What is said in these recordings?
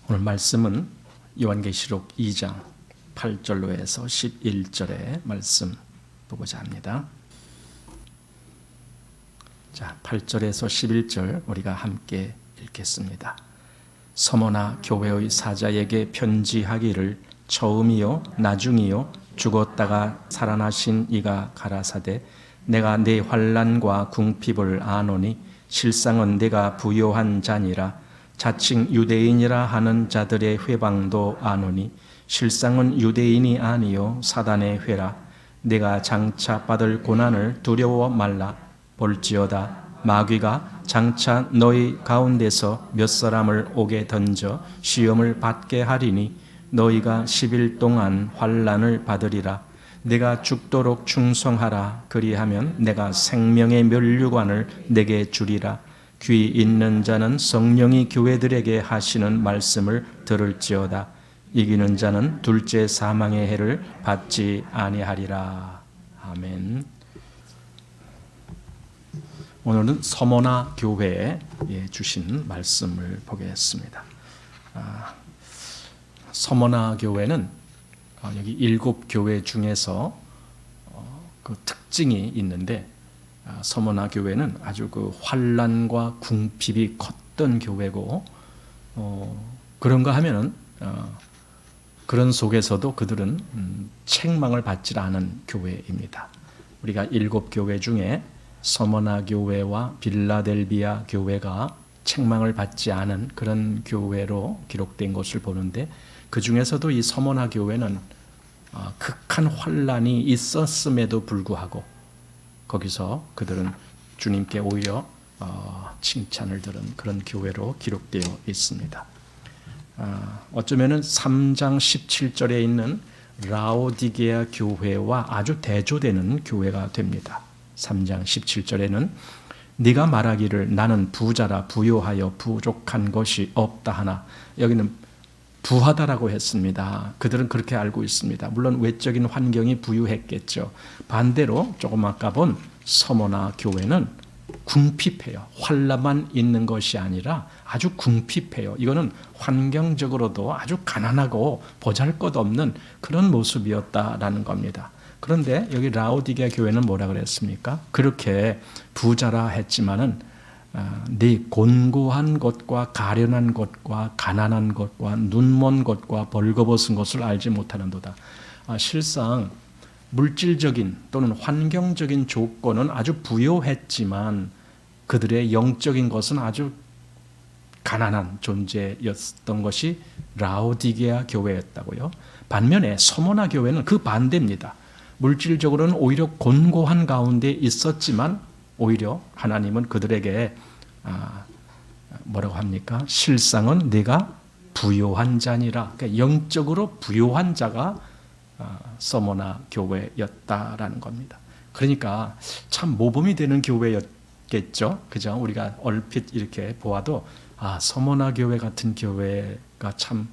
오늘 말씀은 요한계시록 2장 8절로 해서 11절의 말씀 보고자 합니다. 자, 8절에서 11절 우리가 함께 읽겠습니다. 서머나 교회의 사자에게 편지하기를 처음이요 나중이요 죽었다가 살아나신 이가 가라사대 내가 네 환난과 궁핍을 아노니 실상은 내가 부요한 자니라. 자칭 유대인이라 하는 자들의 회방도 아노니 실상은 유대인이 아니요 사단의 회라. 내가 장차 받을 고난을 두려워 말라. 볼지어다 마귀가 장차 너희 가운데서 몇 사람을 옥에 던져 시험을 받게 하리니 너희가 10일 동안 환난을 받으리라. 내가 죽도록 충성하라. 그리하면 내가 생명의 면류관을 내게 주리라. 귀 있는 자는 성령이 교회들에게 하시는 말씀을 들을지어다. 이기는 자는 둘째 사망의 해를 받지 아니하리라. 아멘. 오늘은 서머나 교회에 주신 말씀을 보겠습니다. 서머나 교회는 여기 7교회 중에서 그 특징이 있는데 서머나 교회는 아주 그 환난과 궁핍이 컸던 교회고 그런가 하면은 그런 속에서도 그들은 책망을 받지 않은 교회입니다. 우리가 7교회 중에 서머나 교회와 빌라델비아 교회가 책망을 받지 않은 그런 교회로 기록된 것을 보는데 그 중에서도 이 서머나 교회는 극한 환난이 있었음에도 불구하고 거기서 그들은 주님께 오히려 칭찬을 들은 그런 교회로 기록되어 있습니다. 어쩌면은 3장 17절에 있는 라오디게아 교회와 아주 대조되는 교회가 됩니다. 3장 17절에는 네가 말하기를 나는 부자라 부요하여 부족한 것이 없다 하나 여기는 부하다라고 했습니다. 그들은 그렇게 알고 있습니다. 물론 외적인 환경이 부유했겠죠. 반대로 조금 아까 본 서머나 교회는 궁핍해요. 환난만 있는 것이 아니라 아주 궁핍해요. 이거는 환경적으로도 아주 가난하고 보잘것없는 그런 모습이었다라는 겁니다. 그런데 여기 라오디게아 교회는 뭐라 그랬습니까? 그렇게 부자라 했지만은 네 곤고한 것과 가련한 것과 가난한 것과 눈먼 것과 벌거벗은 것을 알지 못하는도다. 실상 물질적인 또는 환경적인 조건은 아주 부요했지만 그들의 영적인 것은 아주 가난한 존재였던 것이 라오디게아 교회였다고요. 반면에 서머나 교회는 그 반대입니다. 물질적으로는 오히려 곤고한 가운데 있었지만 오히려 하나님은 그들에게 뭐라고 합니까? 실상은 네가 부요한 자니라. 그러니까 영적으로 부요한 자가 서머나 교회였다라는 겁니다. 그러니까 참 모범이 되는 교회였겠죠. 그죠? 우리가 얼핏 이렇게 보아도 서머나 교회 같은 교회가 참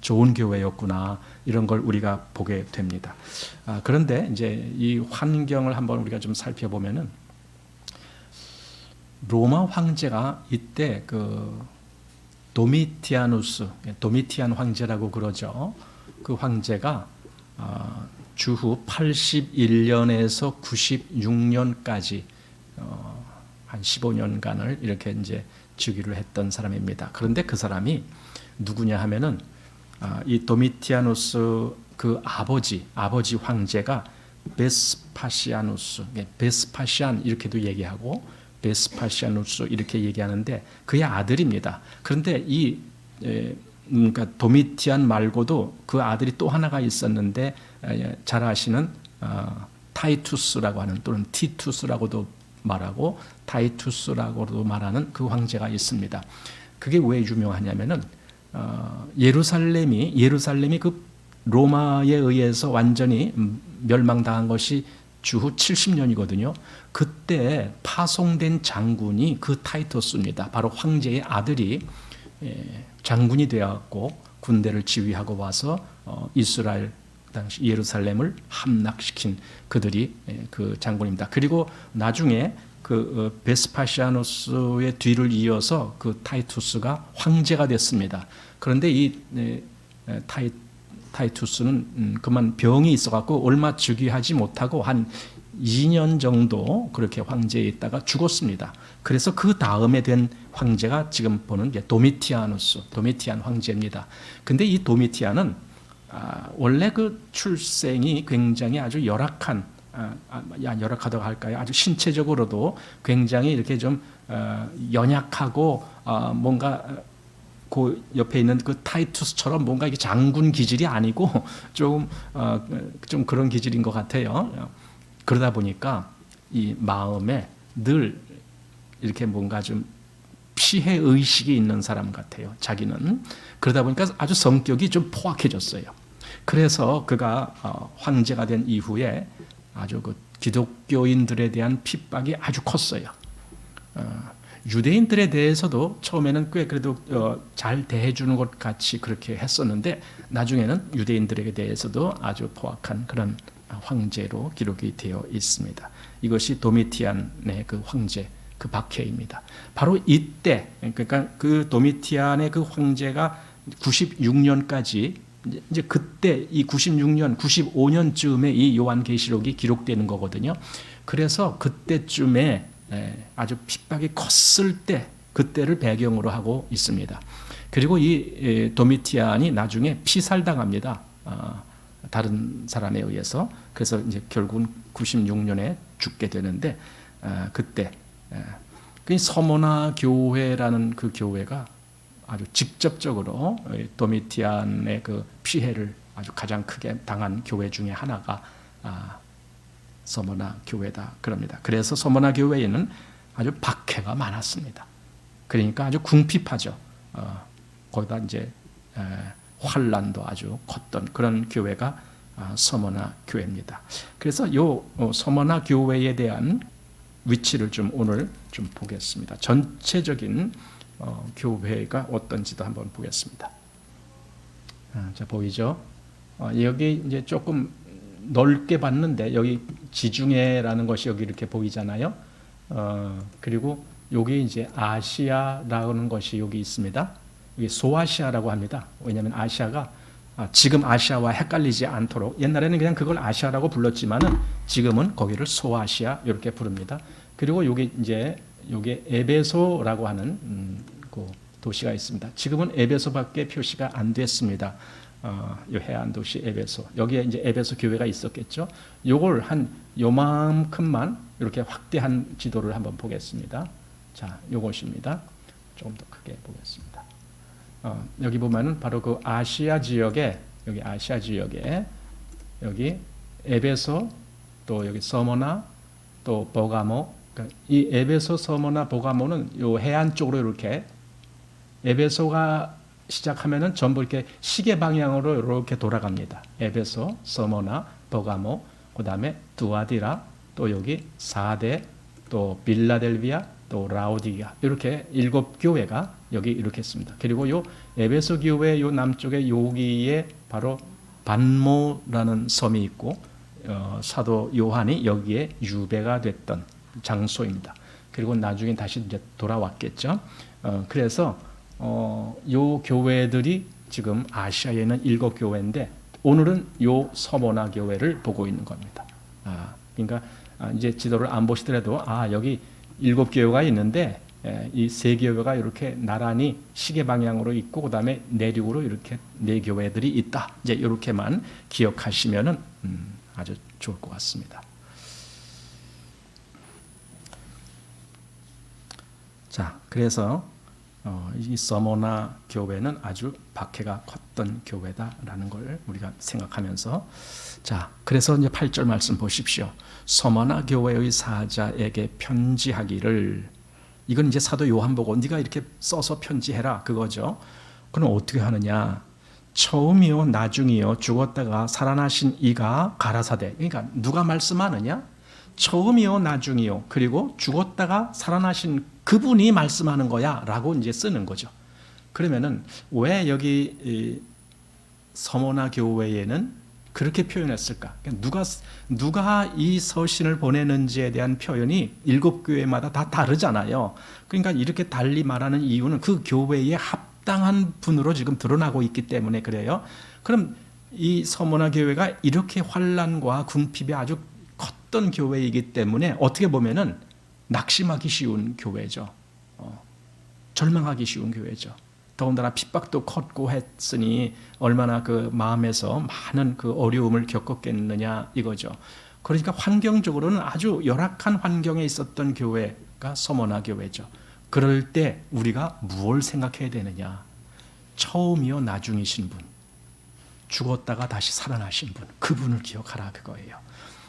좋은 교회였구나 이런 걸 우리가 보게 됩니다. 그런데 이제 이 환경을 한번 우리가 좀 살펴보면은 로마 황제가 이때 그 도미티안 황제라고 그러죠. 그 황제가 주후 81년에서 96년까지 한 15년간을 이렇게 이제 즉위를 했던 사람입니다. 그런데 그 사람이 누구냐 하면은 이 도미티아누스 그 아버지 황제가 베스파시안 이렇게도 얘기하고 베스파시아누스 이렇게 얘기하는데 그의 아들입니다. 그런데 그러니까 도미티안 말고도 그 아들이 또 하나가 있었는데 잘 아시는 타이투스라고 하는 또는 티투스라고도 말하고 타이투스라고도 말하는 그 황제가 있습니다. 그게 왜 유명하냐면은 예루살렘이 그 로마에 의해서 완전히 멸망당한 것이 주후 70년이거든요. 그때 파송된 장군이 그 타이투스입니다. 바로 황제의 아들이 장군이 되었고 군대를 지휘하고 와서 이스라엘 당시 예루살렘을 함락시킨 그들이 그 장군입니다. 그리고 나중에 베스파시아누스의 뒤를 이어서 그 타이투스가 황제가 됐습니다. 그런데 이 타이투스는 그만 병이 있어갖고 얼마 즉위하지 못하고 한 2년 정도 그렇게 황제에 있다가 죽었습니다. 그래서 그 다음에 된 황제가 지금 보는 게 도미티안 황제입니다. 근데 이 도미티안은 원래 그 출생이 굉장히 아주 열악한, 열악하다고 할까요? 아주 신체적으로도 굉장히 이렇게 좀 연약하고 뭔가 그 옆에 있는 그 타이투스처럼 뭔가 이게 장군 기질이 아니고 좀 그런 기질인 것 같아요. 그러다 보니까 이 마음에 늘 이렇게 뭔가 좀 피해 의식이 있는 사람 같아요. 자기는. 그러다 보니까 아주 성격이 좀 포악해졌어요. 그래서 그가 황제가 된 이후에 아주 그 기독교인들에 대한 핍박이 아주 컸어요. 유대인들에 대해서도 처음에는 꽤 그래도 잘 대해주는 것 같이 그렇게 했었는데 나중에는 유대인들에 대해서도 아주 포악한 그런 황제로 기록이 되어 있습니다. 이것이 도미티안의 그 황제, 그 박해입니다. 바로 이때, 그러니까 그 도미티안의 그 황제가 96년까지 이제 그때 이 96년, 95년쯤에 이 요한계시록이 기록되는 거거든요. 그래서 그때쯤에 아주 핍박이 컸을 때, 그때를 배경으로 하고 있습니다. 그리고 이 도미티안이 나중에 피살당합니다. 다른 사람에 의해서. 그래서 이제 결국은 96년에 죽게 되는데 그때 그 서모나 교회라는 그 교회가 아주 직접적으로 도미티안의 그 피해를 아주 가장 크게 당한 교회 중에 하나가 서모나 교회다 그럽니다. 그래서 서모나 교회에는 아주 박해가 많았습니다. 그러니까 아주 궁핍하죠. 거기다 이제 환란도 아주 컸던 그런 교회가 서머나 교회입니다. 그래서 요 서머나 교회에 대한 위치를 좀 오늘 좀 보겠습니다. 전체적인 교회가 어떤지도 한번 보겠습니다. 자, 보이죠? 여기 이제 조금 넓게 봤는데 여기 지중해라는 것이 여기 이렇게 보이잖아요. 그리고 여기 이제 아시아라는 것이 여기 있습니다. 이게 소아시아라고 합니다. 왜냐하면 아시아가 지금 아시아와 헷갈리지 않도록 옛날에는 그냥 그걸 아시아라고 불렀지만은 지금은 거기를 소아시아 이렇게 부릅니다. 그리고 여기 이제 여기 에베소라고 하는 그 도시가 있습니다. 지금은 에베소밖에 표시가 안 됐습니다. 이 해안 도시 에베소. 여기에 이제 에베소 교회가 있었겠죠. 요걸 한 요만큼만 이렇게 확대한 지도를 한번 보겠습니다. 자, 요것입니다. 조금 더 크게 보겠습니다. 여기 보면은 바로 그 아시아 지역에 여기 아시아 지역에 여기 에베소 또 여기 서머나 또 버가모 그러니까 이 에베소 서머나 버가모는 요 해안 쪽으로 이렇게 에베소가 시작하면은 전부 이렇게 시계 방향으로 이렇게 돌아갑니다. 에베소 서머나 버가모 그다음에 두아디라 또 여기 사데 또 빌라델비아 또 라오디게아 이렇게 7교회가 여기 이렇게 있습니다. 그리고 요 에베소 교회 요 남쪽에 여기에 바로 반모라는 섬이 있고 사도 요한이 여기에 유배가 됐던 장소입니다. 그리고 나중에 다시 이제 돌아왔겠죠. 그래서 요 교회들이 지금 아시아에 있는 7교회인데 오늘은 요 서모나 교회를 보고 있는 겁니다. 그러니까 이제 지도를 안 보시더라도 여기 7교회가 있는데 이 3교회가 이렇게 나란히 시계 방향으로 있고 그다음에 내륙으로 이렇게 4교회들이 있다. 이제 이렇게만 기억하시면은 아주 좋을 것 같습니다. 자, 그래서 이 서모나 교회는 아주 박해가 컸던 교회다라는 걸 우리가 생각하면서 자, 그래서 이제 8절 말씀 보십시오. 서머나 교회의 사자에게 편지하기를 이건 이제 사도 요한 보고 네가 이렇게 써서 편지해라 그거죠. 그럼 어떻게 하느냐? 처음이요 나중이요 죽었다가 살아나신 이가 가라사대. 그러니까 누가 말씀하느냐? 처음이요 나중이요 그리고 죽었다가 살아나신 그분이 말씀하는 거야라고 이제 쓰는 거죠. 그러면은 왜 여기 서머나 교회에는 그렇게 표현했을까? 누가 이 서신을 보내는지에 대한 표현이 7교회마다 다 다르잖아요. 그러니까 이렇게 달리 말하는 이유는 그 교회에 합당한 분으로 지금 드러나고 있기 때문에 그래요. 그럼 이 서머나 교회가 이렇게 환난과 궁핍이 아주 컸던 교회이기 때문에 어떻게 보면은 낙심하기 쉬운 교회죠. 절망하기 쉬운 교회죠. 더군다나 핍박도 컸고 했으니 얼마나 그 마음에서 많은 그 어려움을 겪었겠느냐 이거죠. 그러니까 환경적으로는 아주 열악한 환경에 있었던 교회가 서머나 교회죠. 그럴 때 우리가 무엇을 생각해야 되느냐? 처음이요 나중이신 분, 죽었다가 다시 살아나신 분, 그분을 기억하라 그거예요.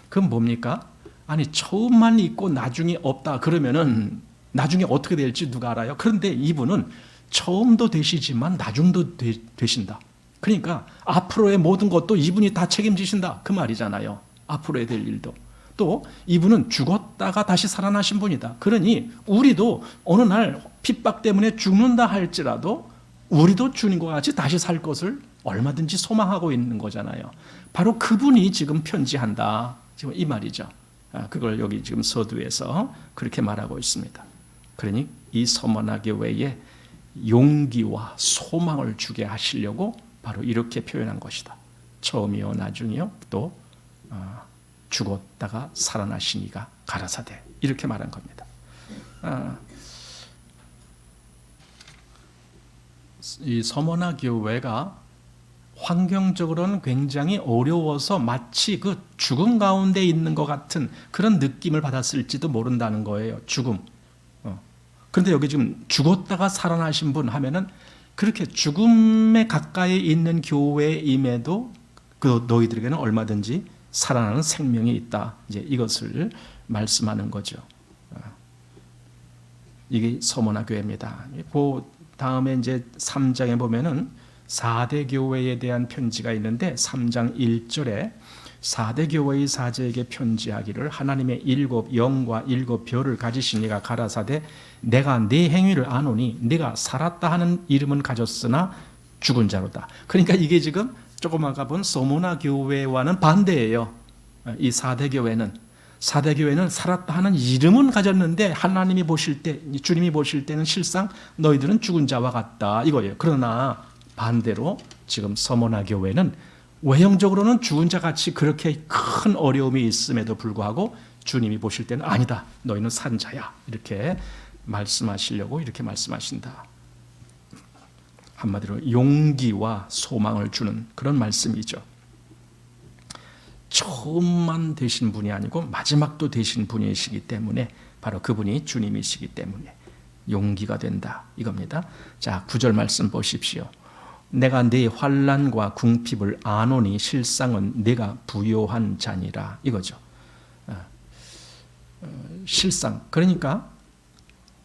그건 뭡니까? 아니 처음만 있고 나중이 없다 그러면은 나중에 어떻게 될지 누가 알아요? 그런데 이분은 처음도 되시지만 나중도 되신다. 그러니까 앞으로의 모든 것도 이분이 다 책임지신다 그 말이잖아요. 앞으로의 될 일도. 또 이분은 죽었다가 다시 살아나신 분이다. 그러니 우리도 어느 날 핍박 때문에 죽는다 할지라도 우리도 주님과 같이 다시 살 것을 얼마든지 소망하고 있는 거잖아요. 바로 그분이 지금 편지한다. 지금 이 말이죠. 그걸 여기 지금 서두에서 그렇게 말하고 있습니다. 그러니 이 서머나 교회에 용기와 소망을 주게 하시려고 바로 이렇게 표현한 것이다. 처음이요 나중이요 또 죽었다가 살아나신 이가 가라사대 이렇게 말한 겁니다. 이 서머나 교회가 환경적으로는 굉장히 어려워서 마치 그 죽음 가운데 있는 것 같은 그런 느낌을 받았을지도 모른다는 거예요. 죽음. 그런데 여기 지금 죽었다가 살아나신 분 하면은 그렇게 죽음에 가까이 있는 교회임에도 그 너희들에게는 얼마든지 살아나는 생명이 있다. 이제 이것을 말씀하는 거죠. 이게 서머나 교회입니다. 그 다음에 이제 3장에 보면은 4대 교회에 대한 편지가 있는데 3장 1절에 4대 교회의 사제에게 편지하기를 하나님의 7 영과 7 별을 가지신 이가 가라사대 내가 네 행위를 아노니 네가 살았다 하는 이름은 가졌으나 죽은 자로다. 그러니까 이게 지금 조금 아까 본 서머나 교회와는 반대예요. 이 4대 교회는 살았다 하는 이름은 가졌는데 하나님이 보실 때 주님이 보실 때는 실상 너희들은 죽은 자와 같다 이거예요. 그러나 반대로 지금 서머나 교회는 외형적으로는 죽은 자 같이 그렇게 큰 어려움이 있음에도 불구하고 주님이 보실 때는 아니다. 너희는 산 자야. 이렇게 말씀하시려고 이렇게 말씀하신다. 한마디로 용기와 소망을 주는 그런 말씀이죠. 처음만 되신 분이 아니고 마지막도 되신 분이시기 때문에 바로 그분이 주님이시기 때문에 용기가 된다. 이겁니다. 자, 9절 말씀 보십시오. 내가 네 환난과 궁핍을 아노니 실상은 네가 부요한 자니라 이거죠. 실상 그러니까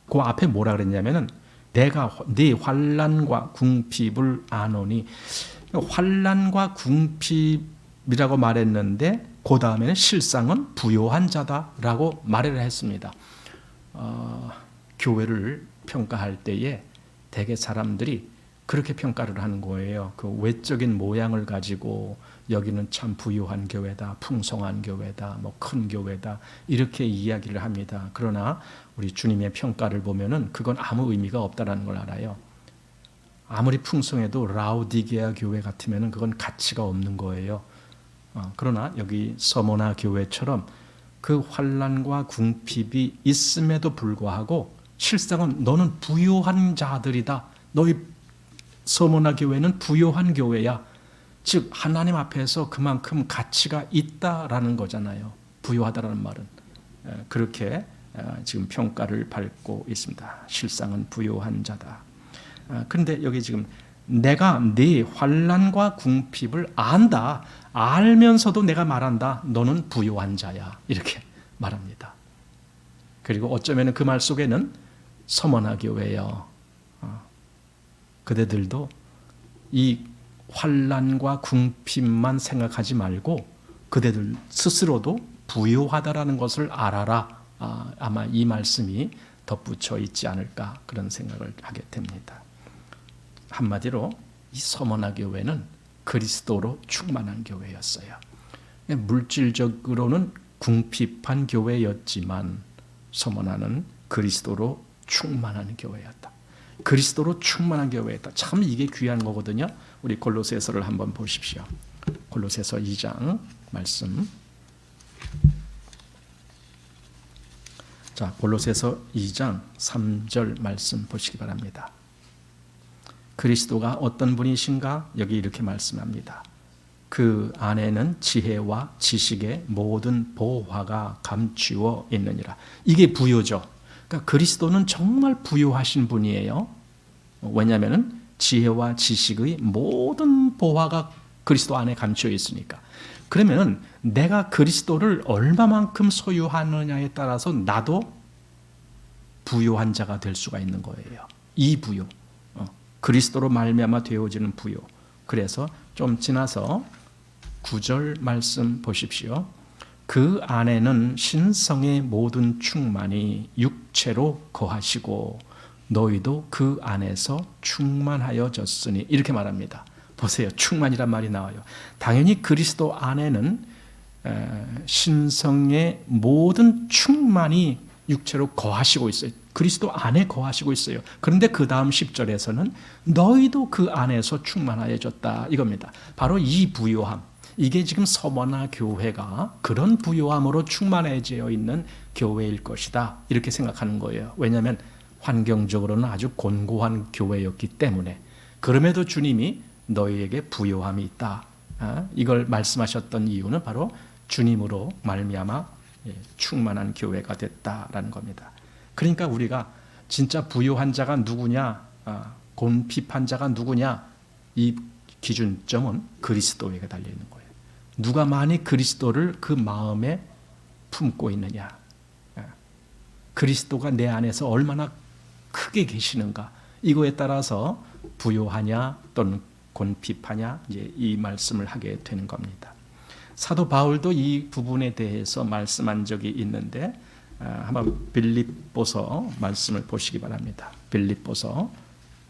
그 앞에 뭐라 그랬냐면은 내가 네 환난과 궁핍을 아노니 환난과 궁핍이라고 말했는데 그 다음에는 실상은 부요한 자다라고 말을 했습니다. 교회를 평가할 때에 대개 사람들이 그렇게 평가를 하는 거예요. 그 외적인 모양을 가지고 여기는 참 부유한 교회다, 풍성한 교회다, 뭐 큰 교회다 이렇게 이야기를 합니다. 그러나 우리 주님의 평가를 보면은 그건 아무 의미가 없다라는 걸 알아요. 아무리 풍성해도 라오디게아 교회 같으면은 그건 가치가 없는 거예요. 그러나 여기 서머나 교회처럼 그 환난과 궁핍이 있음에도 불구하고 실상은 너는 부유한 자들이다. 너희 서머나 교회는 부요한 교회야. 즉 하나님 앞에서 그만큼 가치가 있다라는 거잖아요. 부요하다라는 말은 그렇게 지금 평가를 받고 있습니다. 실상은 부요한 자다. 그런데 여기 지금 내가 네 환난과 궁핍을 안다. 알면서도 내가 말한다. 너는 부요한 자야. 이렇게 말합니다. 그리고 어쩌면 그 말 속에는 서머나 교회여. 그대들도 이 환난과 궁핍만 생각하지 말고 그대들 스스로도 부요하다라는 것을 알아라. 아마 이 말씀이 덧붙여 있지 않을까 그런 생각을 하게 됩니다. 한마디로 이 서머나 교회는 그리스도로 충만한 교회였어요. 물질적으로는 궁핍한 교회였지만 서머나는 그리스도로 충만한 교회였다. 그리스도로 충만한 교회였다. 참 이게 귀한 거거든요. 우리 골로새서를 한번 보십시오. 골로새서 2장 말씀. 자, 골로새서 2장 3절 말씀 보시기 바랍니다. 그리스도가 어떤 분이신가? 여기 이렇게 말씀합니다. 그 안에는 지혜와 지식의 모든 보화가 감추어 있느니라. 이게 부요죠. 그러니까 그리스도는 정말 부요하신 분이에요. 왜냐하면 지혜와 지식의 모든 보화가 그리스도 안에 감추어 있으니까. 그러면 내가 그리스도를 얼마만큼 소유하느냐에 따라서 나도 부요한 자가 될 수가 있는 거예요. 이 부요, 그리스도로 말미암아 되어지는 부요. 그래서 좀 지나서 9절 말씀 보십시오. 그 안에는 신성의 모든 충만이 육체로 거하시고 너희도 그 안에서 충만하여졌으니 이렇게 말합니다. 보세요. 충만이란 말이 나와요. 당연히 그리스도 안에는 신성의 모든 충만이 육체로 거하시고 있어요. 그리스도 안에 거하시고 있어요. 그런데 그 다음 10절에서는 너희도 그 안에서 충만하여졌다 이겁니다. 바로 이 부요함, 이게 지금 서머나 교회가 그런 부요함으로 충만해져 있는 교회일 것이다 이렇게 생각하는 거예요. 왜냐하면 환경적으로는 아주 곤고한 교회였기 때문에. 그럼에도 주님이 너희에게 부요함이 있다, 이걸 말씀하셨던 이유는 바로 주님으로 말미암아 충만한 교회가 됐다라는 겁니다. 그러니까 우리가 진짜 부요한 자가 누구냐, 곤핍한 자가 누구냐, 이 기준점은 그리스도에게 달려있는 거예요. 누가 많이 그리스도를 그 마음에 품고 있느냐, 그리스도가 내 안에서 얼마나 크게 계시는가, 이거에 따라서 부요하냐 또는 곤핍하냐, 이제 이 말씀을 하게 되는 겁니다. 사도 바울도 이 부분에 대해서 말씀한 적이 있는데 한번 빌립보서 말씀을 보시기 바랍니다. 빌립보서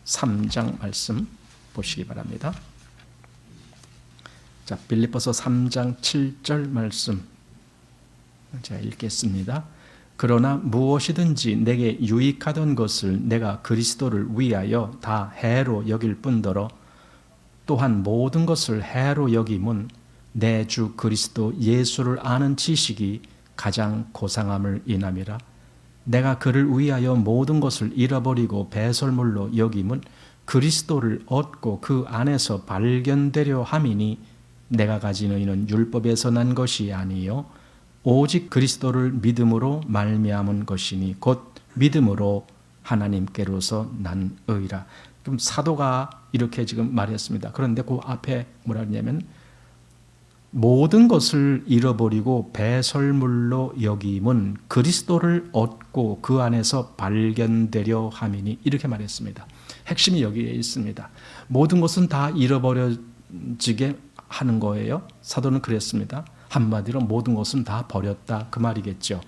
3장 말씀 보시기 바랍니다. 자, 빌립보서 3장 7절 말씀 제가 읽겠습니다. 그러나 무엇이든지 내게 유익하던 것을 내가 그리스도를 위하여 다 해로 여길 뿐더러 또한 모든 것을 해로 여김은 내 주 그리스도 예수를 아는 지식이 가장 고상함을 인함이라. 내가 그를 위하여 모든 것을 잃어버리고 배설물로 여김은 그리스도를 얻고 그 안에서 발견되려 함이니 내가 가진 의는 율법에서 난 것이 아니요 오직 그리스도를 믿음으로 말미암은 것이니 곧 믿음으로 하나님께로서 난 의라. 그럼 사도가 이렇게 지금 말했습니다. 그런데 그 앞에 뭐라 그러냐면 모든 것을 잃어버리고 배설물로 여김은 그리스도를 얻고 그 안에서 발견되려 함이니 이렇게 말했습니다. 핵심이 여기에 있습니다. 모든 것은 다 잃어버려지게 하는 거예요. 사도는 그랬습니다. 한마디로 모든 것은 다 버렸다 그 말이겠죠.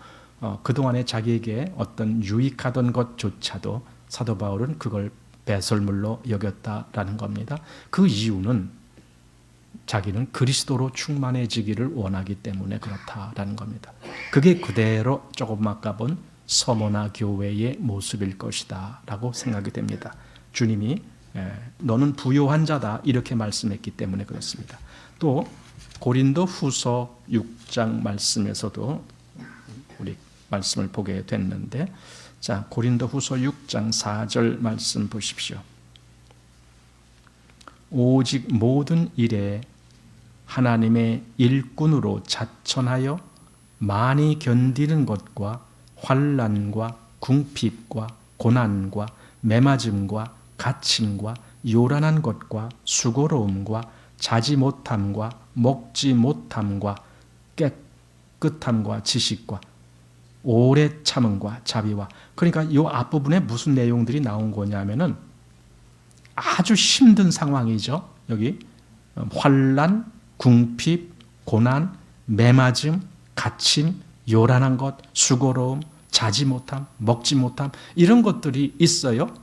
그동안에 자기에게 어떤 유익하던 것조차도 사도 바울은 그걸 배설물로 여겼다라는 겁니다. 그 이유는 자기는 그리스도로 충만해지기를 원하기 때문에 그렇다라는 겁니다. 그게 그대로 조금 아까 본 서머나 교회의 모습일 것이다 라고 생각이 됩니다. 주님이 너는 부요한 자다 이렇게 말씀했기 때문에 그렇습니다. 또 고린도 후서 6장 말씀에서도 우리 말씀을 보게 됐는데, 자, 고린도 후서 6장 4절 말씀 보십시오. 오직 모든 일에 하나님의 일꾼으로 자천하여 많이 견디는 것과 환난과 궁핍과 고난과 매맞음과 갇힘과 요란한 것과 수고로움과 자지 못함과 먹지 못함과 깨끗함과 지식과 오래 참음과 자비와. 그러니까 이 앞부분에 무슨 내용들이 나온 거냐면은 아주 힘든 상황이죠. 여기 환난, 궁핍, 고난, 매맞음, 갇힘, 요란한 것, 수고로움, 자지 못함, 먹지 못함, 이런 것들이 있어요.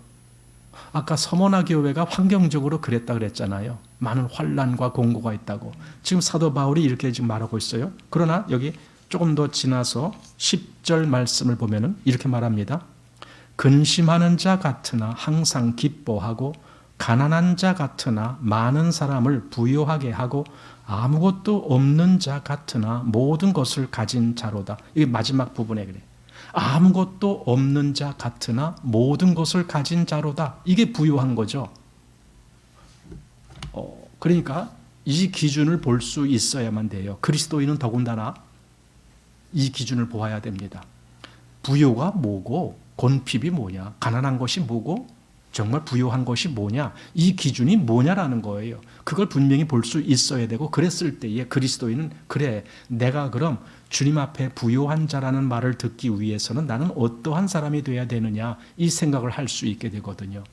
아까 서머나 교회가 환경적으로 그랬다 그랬잖아요. 많은 환난과 공고가 있다고. 지금 사도 바울이 이렇게 지금 말하고 있어요. 그러나 여기 조금 더 지나서 10절 말씀을 보면은 이렇게 말합니다. 근심하는 자 같으나 항상 기뻐하고 가난한 자 같으나 많은 사람을 부유하게 하고 아무것도 없는 자 같으나 모든 것을 가진 자로다. 이게 마지막 부분에 그래. 아무것도 없는 자 같으나 모든 것을 가진 자로다. 이게 부유한 거죠. 그러니까 이 기준을 볼 수 있어야만 돼요. 그리스도인은 더군다나 이 기준을 보아야 됩니다. 부유가 뭐고 곤핍이 뭐냐, 가난한 것이 뭐고 정말 부유한 것이 뭐냐, 이 기준이 뭐냐라는 거예요. 그걸 분명히 볼 수 있어야 되고, 그랬을 때에 그리스도인은 그래, 내가 그럼 주님 앞에 부유한 자라는 말을 듣기 위해서는 나는 어떠한 사람이 돼야 되느냐, 이 생각을 할 수 있게 되거든요.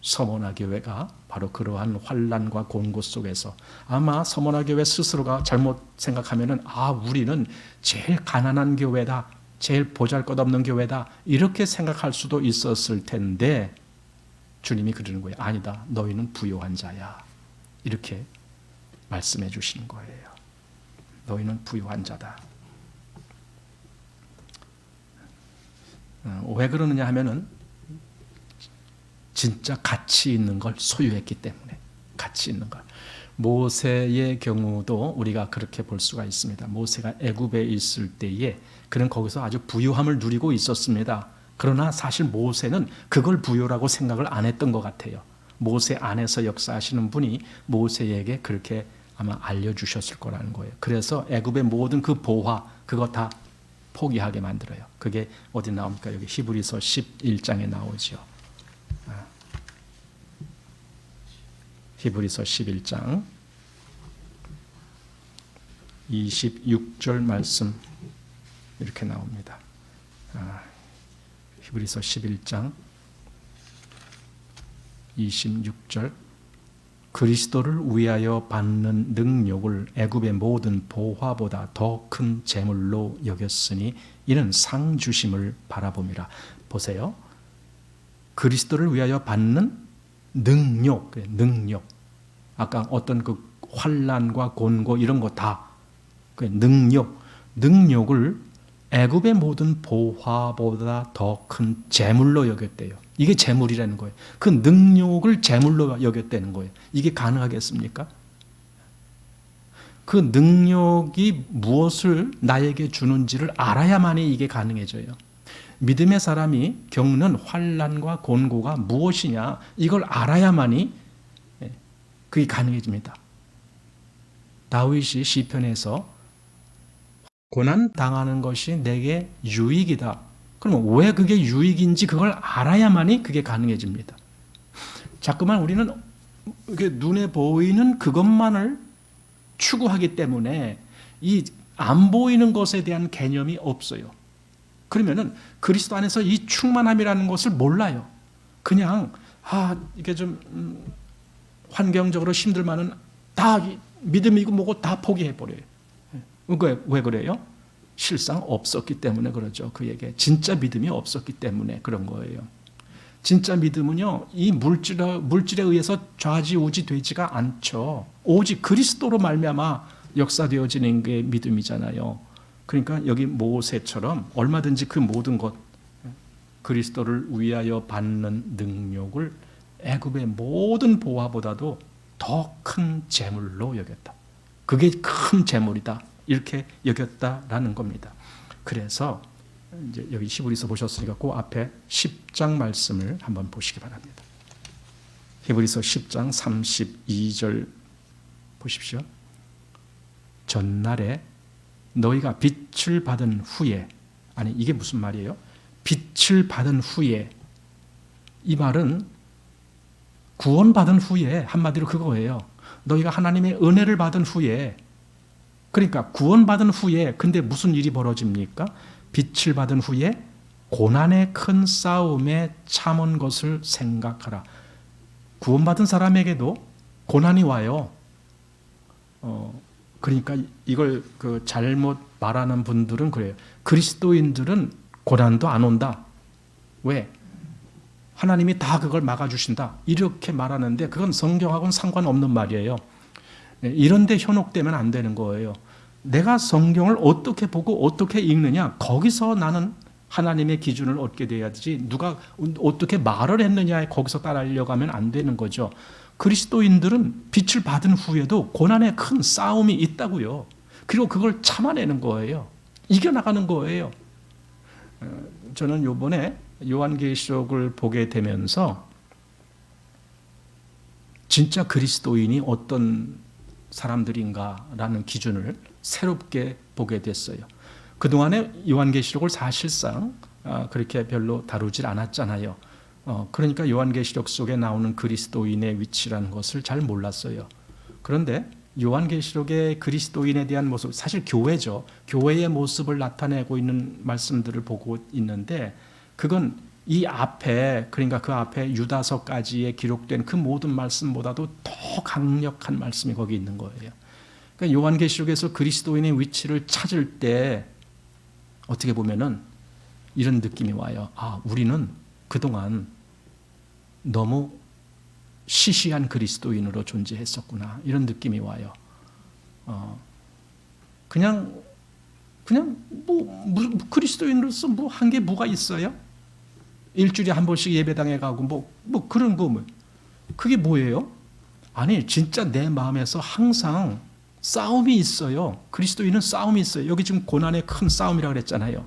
서머나 교회가 바로 그러한 환난과 곤고 속에서 아마 서머나 교회 스스로가 잘못 생각하면은 우리는 제일 가난한 교회다, 제일 보잘것없는 교회다, 이렇게 생각할 수도 있었을 텐데 주님이 그러는 거예요. 아니다, 너희는 부유한 자야, 이렇게 말씀해 주시는 거예요. 너희는 부유한 자다. 왜 그러느냐 하면은 진짜 가치 있는 걸 소유했기 때문에. 가치 있는 걸. 모세의 경우도 우리가 그렇게 볼 수가 있습니다. 모세가 애굽에 있을 때에 그는 거기서 아주 부유함을 누리고 있었습니다. 그러나 사실 모세는 그걸 부유라고 생각을 안 했던 것 같아요. 모세 안에서 역사하시는 분이 모세에게 그렇게 아마 알려주셨을 거라는 거예요. 그래서 애굽의 모든 그 보화, 그거 다 포기하게 만들어요. 그게 어디 나옵니까? 여기 히브리서 11장에 나오죠. 히브리서 11장 26절 말씀 이렇게 나옵니다. 히브리서 11장 26절 그리스도를 위하여 받는 능력을 애굽의 모든 보화보다 더 큰 재물로 여겼으니 이는 상 주심을 바라봄이라. 보세요. 그리스도를 위하여 받는 능력. 아까 어떤 그 환난과 곤고 이런 거 다 능력을 애굽의 모든 보화보다 더 큰 재물로 여겼대요. 이게 재물이라는 거예요. 그 능력을 재물로 여겼다는 거예요. 이게 가능하겠습니까? 그 능력이 무엇을 나에게 주는지를 알아야만이 이게 가능해져요. 믿음의 사람이 겪는 환난과 곤고가 무엇이냐, 이걸 알아야만이 그게 가능해집니다. 다윗이 시편에서 고난 당하는 것이 내게 유익이다. 그러면 왜 그게 유익인지 그걸 알아야만이 그게 가능해집니다. 자꾸만 우리는 눈에 보이는 그것만을 추구하기 때문에 이 안 보이는 것에 대한 개념이 없어요. 그러면은 그리스도 안에서 이 충만함이라는 것을 몰라요. 그냥 이게 좀 환경적으로 힘들면은 다 믿음이고 뭐고 다 포기해 버려요. 왜 그래요? 실상 없었기 때문에 그러죠. 그에게 진짜 믿음이 없었기 때문에 그런 거예요. 진짜 믿음은요, 이 물질에 의해서 좌지우지 되지가 않죠. 오직 그리스도로 말미암아 역사되어지는 게 믿음이잖아요. 그러니까 여기 모세처럼 얼마든지 그 모든 것, 그리스도를 위하여 받는 능력을 애굽의 모든 보화보다도 더 큰 재물로 여겼다. 그게 큰 재물이다. 이렇게 여겼다라는 겁니다. 그래서 이제 여기 히브리서 보셨으니까 그 앞에 10장 말씀을 한번 보시기 바랍니다. 히브리서 10장 32절 보십시오. 전날에 너희가 빛을 받은 후에, 아니 이게 무슨 말이에요? 빛을 받은 후에, 이 말은 구원받은 후에, 한마디로 그거예요. 너희가 하나님의 은혜를 받은 후에, 그러니까 구원받은 후에, 근데 무슨 일이 벌어집니까? 빛을 받은 후에 고난의 큰 싸움에 참은 것을 생각하라. 구원받은 사람에게도 고난이 와요. 그러니까 이걸 잘못 말하는 분들은 그래요. 그리스도인들은 고난도 안 온다. 왜? 하나님이 다 그걸 막아주신다 이렇게 말하는데 그건 성경하고는 상관없는 말이에요. 이런 데 현혹되면 안 되는 거예요. 내가 성경을 어떻게 보고 어떻게 읽느냐, 거기서 나는 하나님의 기준을 얻게 돼야지 누가 어떻게 말을 했느냐에 거기서 따라하려고 하면 안 되는 거죠. 그리스도인들은 빛을 받은 후에도 고난의 큰 싸움이 있다고요. 그리고 그걸 참아내는 거예요. 이겨나가는 거예요. 저는 이번에 요한계시록을 보게 되면서 진짜 그리스도인이 어떤 사람들인가라는 기준을 새롭게 보게 됐어요. 그동안에 요한계시록을 사실상 그렇게 별로 다루질 않았잖아요. 그러니까 요한계시록 속에 나오는 그리스도인의 위치라는 것을 잘 몰랐어요. 그런데 요한계시록의 그리스도인에 대한 모습, 사실 교회죠. 교회의 모습을 나타내고 있는 말씀들을 보고 있는데 그건 이 앞에, 그러니까 그 앞에 유다서까지에 기록된 그 모든 말씀보다도 더 강력한 말씀이 거기 있는 거예요. 그러니까 요한계시록에서 그리스도인의 위치를 찾을 때 어떻게 보면은 이런 느낌이 와요. 아, 우리는 그동안 너무 시시한 그리스도인으로 존재했었구나. 이런 느낌이 와요. 그냥 그리스도인으로서 뭐 한 게 뭐가 있어요? 일주일에 한 번씩 예배당에 가고 뭐 그런 거 그게 뭐예요? 아니, 진짜 내 마음에서 항상 싸움이 있어요. 그리스도인은 싸움이 있어요. 여기 지금 고난의 큰 싸움이라고 그랬잖아요.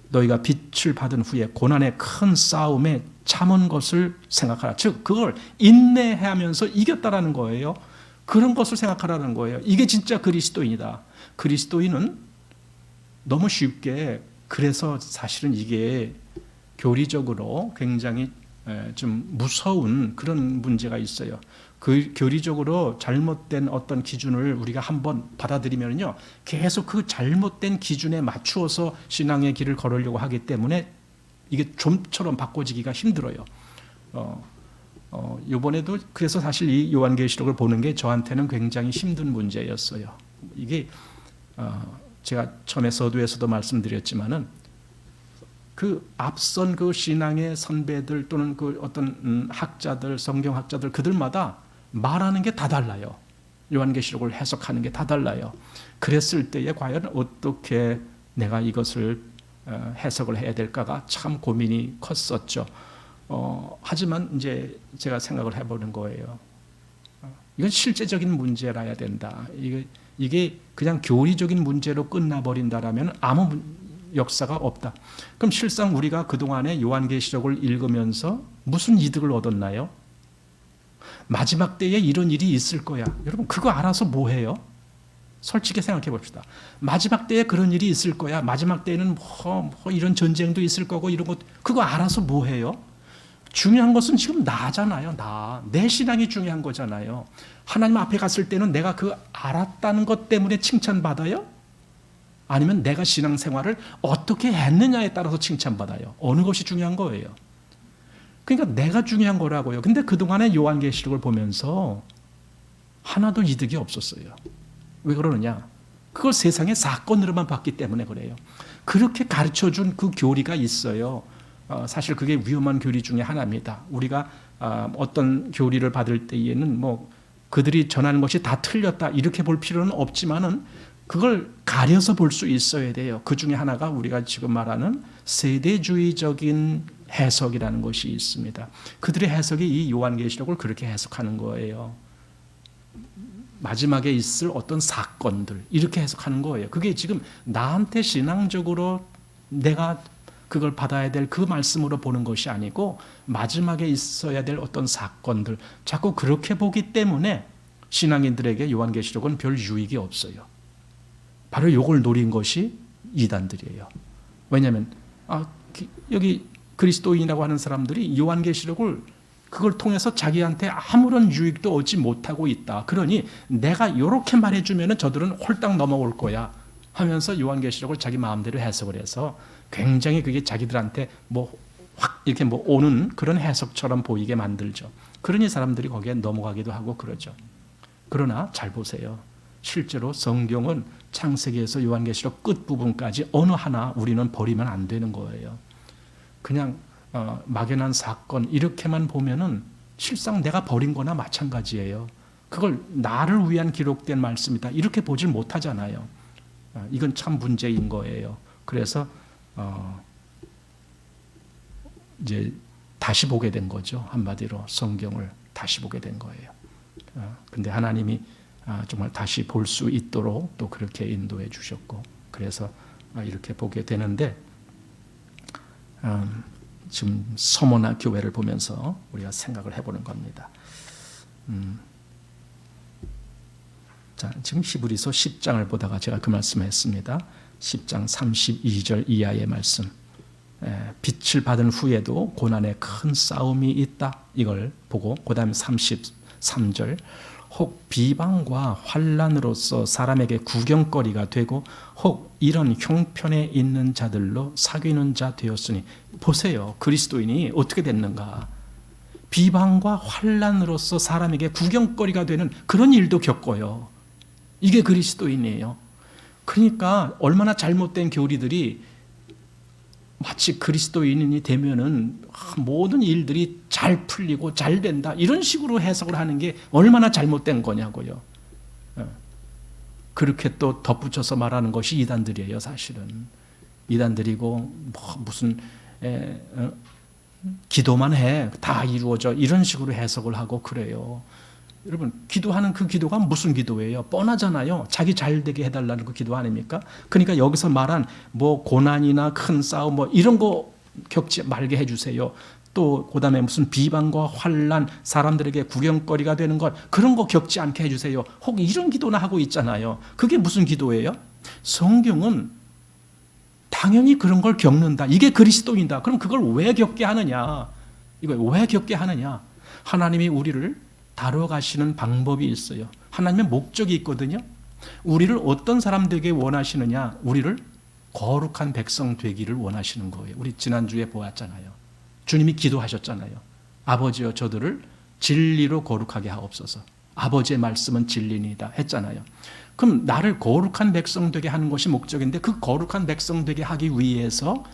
너희가 빛을 받은 후에 고난의 큰 싸움에 참은 것을 생각하라. 즉 그걸 인내하면서 이겼다라는 거예요. 그런 것을 생각하라는 거예요. 이게 진짜 그리스도인이다. 그리스도인은 너무 쉽게, 그래서 사실은 이게 교리적으로 굉장히 좀 무서운 그런 문제가 있어요. 그 교리적으로 잘못된 어떤 기준을 우리가 한번 받아들이면요, 계속 그 잘못된 기준에 맞추어서 신앙의 길을 걸으려고 하기 때문에 이게 좀처럼 바꿔지기가 힘들어요. 이번에도 그래서 사실 이 요한계시록을 보는 게 저한테는 굉장히 힘든 문제였어요. 이게 제가 처음에 서두에서도 말씀드렸지만은 그 앞선 그 신앙의 선배들 또는 그 어떤 학자들, 성경학자들, 그들마다 말하는 게 다 달라요. 요한계시록을 해석하는 게 다 달라요. 그랬을 때에 과연 어떻게 내가 이것을 해석을 해야 될까가 참 고민이 컸었죠. 하지만 이제 제가 생각을 해보는 거예요. 이건 실제적인 문제라야 된다. 이게 그냥 교리적인 문제로 끝나버린다라면 아무 역사가 없다. 그럼 실상 우리가 그동안에 요한계시록을 읽으면서 무슨 이득을 얻었나요? 마지막 때에 이런 일이 있을 거야. 여러분 그거 알아서 뭐 해요? 솔직히 생각해 봅시다. 마지막 때에 그런 일이 있을 거야. 마지막 때에는 뭐 이런 전쟁도 있을 거고 이런 것, 그거 알아서 뭐 해요? 중요한 것은 지금 나잖아요. 내 신앙이 중요한 거잖아요. 하나님 앞에 갔을 때는 내가 그 알았다는 것 때문에 칭찬받아요? 아니면 내가 신앙생활을 어떻게 했느냐에 따라서 칭찬받아요? 어느 것이 중요한 거예요? 그러니까 내가 중요한 거라고요. 근데 그동안에 요한계시록을 보면서 하나도 이득이 없었어요. 왜 그러느냐? 그걸 세상의 사건으로만 봤기 때문에 그래요. 그렇게 가르쳐준 그 교리가 있어요. 사실 그게 위험한 교리 중에 하나입니다. 우리가 어떤 교리를 받을 때에는 뭐 그들이 전하는 것이 다 틀렸다 이렇게 볼 필요는 없지만은 그걸 가려서 볼 수 있어야 돼요. 그 중에 하나가 우리가 지금 말하는 세대주의적인 해석이라는 것이 있습니다. 그들의 해석이 이 요한계시록을 그렇게 해석하는 거예요. 마지막에 있을 어떤 사건들 이렇게 해석하는 거예요. 그게 지금 나한테 신앙적으로 내가 그걸 받아야 될 그 말씀으로 보는 것이 아니고 마지막에 있어야 될 어떤 사건들, 자꾸 그렇게 보기 때문에 신앙인들에게 요한계시록은 별 유익이 없어요. 바로 이걸 노린 것이 이단들이에요. 왜냐하면 여기 그리스도인이라고 하는 사람들이 요한계시록을 그걸 통해서 자기한테 아무런 유익도 얻지 못하고 있다. 그러니 내가 이렇게 말해주면 저들은 홀딱 넘어올 거야 하면서 요한계시록을 자기 마음대로 해석을 해서 굉장히 그게 자기들한테 확 이렇게 오는 그런 해석처럼 보이게 만들죠. 그러니 사람들이 거기에 넘어가기도 하고 그러죠. 그러나 잘 보세요. 실제로 성경은 창세기에서 요한계시록 끝부분까지 어느 하나 우리는 버리면 안 되는 거예요. 그냥 막연한 사건 이렇게만 보면은 실상 내가 버린 거나 마찬가지예요. 그걸 나를 위한 기록된 말씀이다 이렇게 보질 못하잖아요. 이건 참 문제인 거예요. 그래서 이제 다시 보게 된 거죠. 한마디로 성경을 다시 보게 된 거예요. 근데 하나님이 정말 다시 볼 수 있도록 또 그렇게 인도해 주셨고, 그래서 이렇게 보게 되는데, 지금 서머나 교회를 보면서 우리가 생각을 해보는 겁니다. 자, 지금 히브리서 10장을 보다가 제가 그 말씀을 했습니다. 10장 32절 이하의 말씀. 빛을 받은 후에도 고난의 큰 싸움이 있다. 이걸 보고 그 다음에 33절. 혹 비방과 환난으로서 사람에게 구경거리가 되고 혹 이런 형편에 있는 자들로 사귀는 자 되었으니, 보세요. 그리스도인이 어떻게 됐는가. 비방과 환난으로서 사람에게 구경거리가 되는 그런 일도 겪어요. 이게 그리스도인이에요. 그러니까 얼마나 잘못된 교리들이 마치 그리스도인이 되면은 모든 일들이 잘 풀리고 잘 된다 이런 식으로 해석을 하는 게 얼마나 잘못된 거냐고요. 그렇게 또 덧붙여서 말하는 것이 이단들이에요. 사실은 이단들이고 무슨 기도만 해 다 이루어져 이런 식으로 해석을 하고 그래요. 여러분, 기도하는 그 기도가 무슨 기도예요? 뻔하잖아요. 자기 잘 되게 해달라는 그 기도 아닙니까? 그러니까 여기서 말한 뭐 고난이나 큰 싸움 뭐 이런 거 겪지 말게 해주세요. 또 그다음에 무슨 비방과 환난, 사람들에게 구경거리가 되는 것 그런 거 겪지 않게 해주세요. 혹 이런 기도나 하고 있잖아요. 그게 무슨 기도예요? 성경은 당연히 그런 걸 겪는다. 이게 그리스도인다. 그럼 그걸 왜 겪게 하느냐? 이걸 왜 겪게 하느냐? 하나님이 우리를 다뤄가시는 방법이 있어요. 하나님의 목적이 있거든요. 우리를 어떤 사람 되게 원하시느냐? 우리를 거룩한 백성 되기를 원하시는 거예요. 우리 지난주에 보았잖아요. 주님이 기도하셨잖아요. 아버지여 저들을 진리로 거룩하게 하옵소서. 아버지의 말씀은 진리니이다 했잖아요. 그럼 나를 거룩한 백성 되게 하는 것이 목적인데 그 거룩한 백성 되게 하기 위해서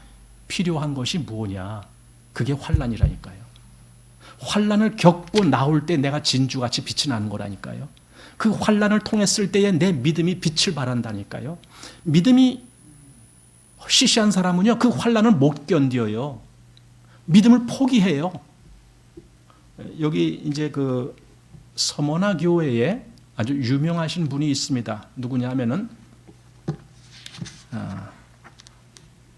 필요한 것이 뭐냐? 그게 환난이라니까요. 환난을 겪고 나올 때 내가 진주같이 빛이 나는 거라니까요. 그 환난을 통했을 때에 내 믿음이 빛을 발한다니까요. 믿음이 시시한 사람은요 그 환난을 못 견뎌요. 믿음을 포기해요. 여기 이제 그 서머나 교회에 아주 유명하신 분이 있습니다. 누구냐 하면은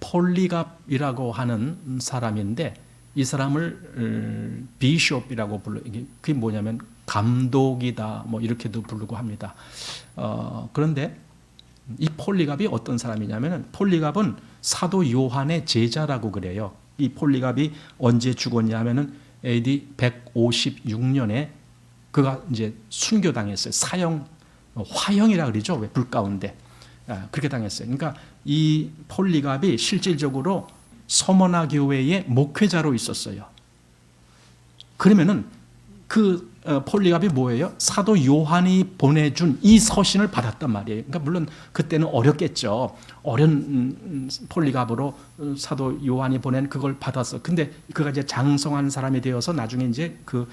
폴리갑이라고 하는 사람인데, 이 사람을 비숍이라고 불러. 그게 뭐냐면 감독이다 뭐 이렇게도 부르고 합니다. 그런데 이 폴리갑이 어떤 사람이냐면은, 폴리갑은 사도 요한의 제자라고 그래요. 이 폴리갑이 언제 죽었냐면은 AD 156년에 그가 이제 순교당했어요. 사형, 화형이라 그러죠. 왜 불 가운데 그렇게 당했어요. 그러니까 이 폴리갑이 실질적으로 서머나 교회의 목회자로 있었어요. 그러면은 그 폴리갑이 뭐예요? 사도 요한이 보내준 이 서신을 받았단 말이에요. 그러니까 물론 그때는 어렵겠죠. 어려운 폴리갑으로 사도 요한이 보낸 그걸 받았어. 근데 그가 이제 장성한 사람이 되어서 나중에 이제 그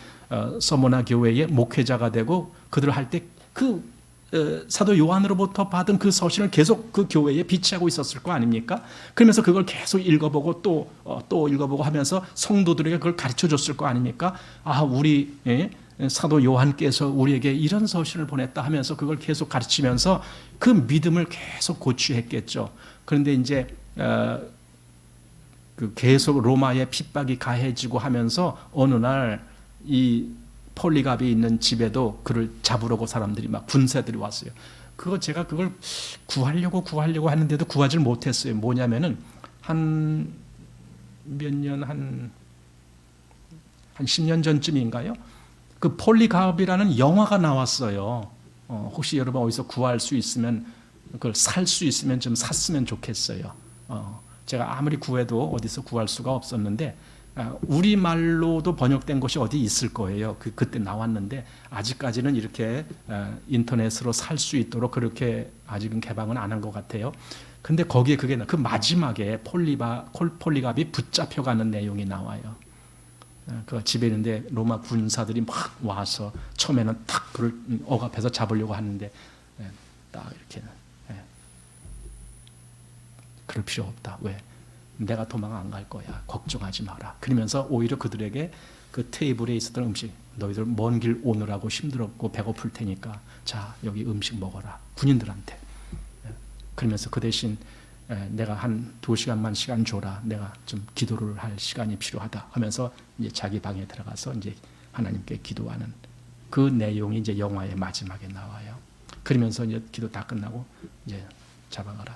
서머나 교회의 목회자가 되고, 그들을 할 때 그 사도 요한으로부터 받은 그 서신을 계속 그 교회에 비치하고 있었을 거 아닙니까? 그러면서 그걸 계속 읽어보고 또 읽어보고 하면서 성도들에게 그걸 가르쳐 줬을 거 아닙니까? 우리 사도 요한께서 우리에게 이런 서신을 보냈다 하면서 그걸 계속 가르치면서 그 믿음을 계속 고취했겠죠. 그런데 이제 그 계속 로마의 핍박이 가해지고 하면서 어느 날 이 폴리갑이 있는 집에도 그를 잡으려고 사람들이 막 군사들이 왔어요. 제가 그걸 구하려고 하는데도 구하지 못했어요. 뭐냐면은 한 10년 전쯤인가요? 그 폴리갑이라는 영화가 나왔어요. 혹시 여러분 어디서 구할 수 있으면, 그걸 살 수 있으면 좀 샀으면 좋겠어요. 제가 아무리 구해도 어디서 구할 수가 없었는데, 우리말로도 번역된 것이 어디 있을 거예요. 그때 나왔는데 아직까지는 이렇게 인터넷으로 살 수 있도록 그렇게 아직은 개방은 안 한 것 같아요. 근데 거기에 그 마지막에 폴리갑이 붙잡혀가는 내용이 나와요. 그 집에 있는데 로마 군사들이 막 와서 처음에는 탁 그를 억압해서 잡으려고 하는데 딱 이렇게 그럴 필요 없다. 왜? 내가 도망 안 갈 거야. 걱정하지 마라. 그러면서 오히려 그들에게 그 테이블에 있었던 음식, 너희들 먼 길 오느라고 힘들었고 배고플 테니까 자 여기 음식 먹어라. 군인들한테. 그러면서 그 대신 내가 한 2시간만 시간 줘라. 내가 좀 기도를 할 시간이 필요하다 하면서 이제 자기 방에 들어가서 이제 하나님께 기도하는 그 내용이 이제 영화의 마지막에 나와요. 그러면서 이제 기도 다 끝나고 이제 잡아가라.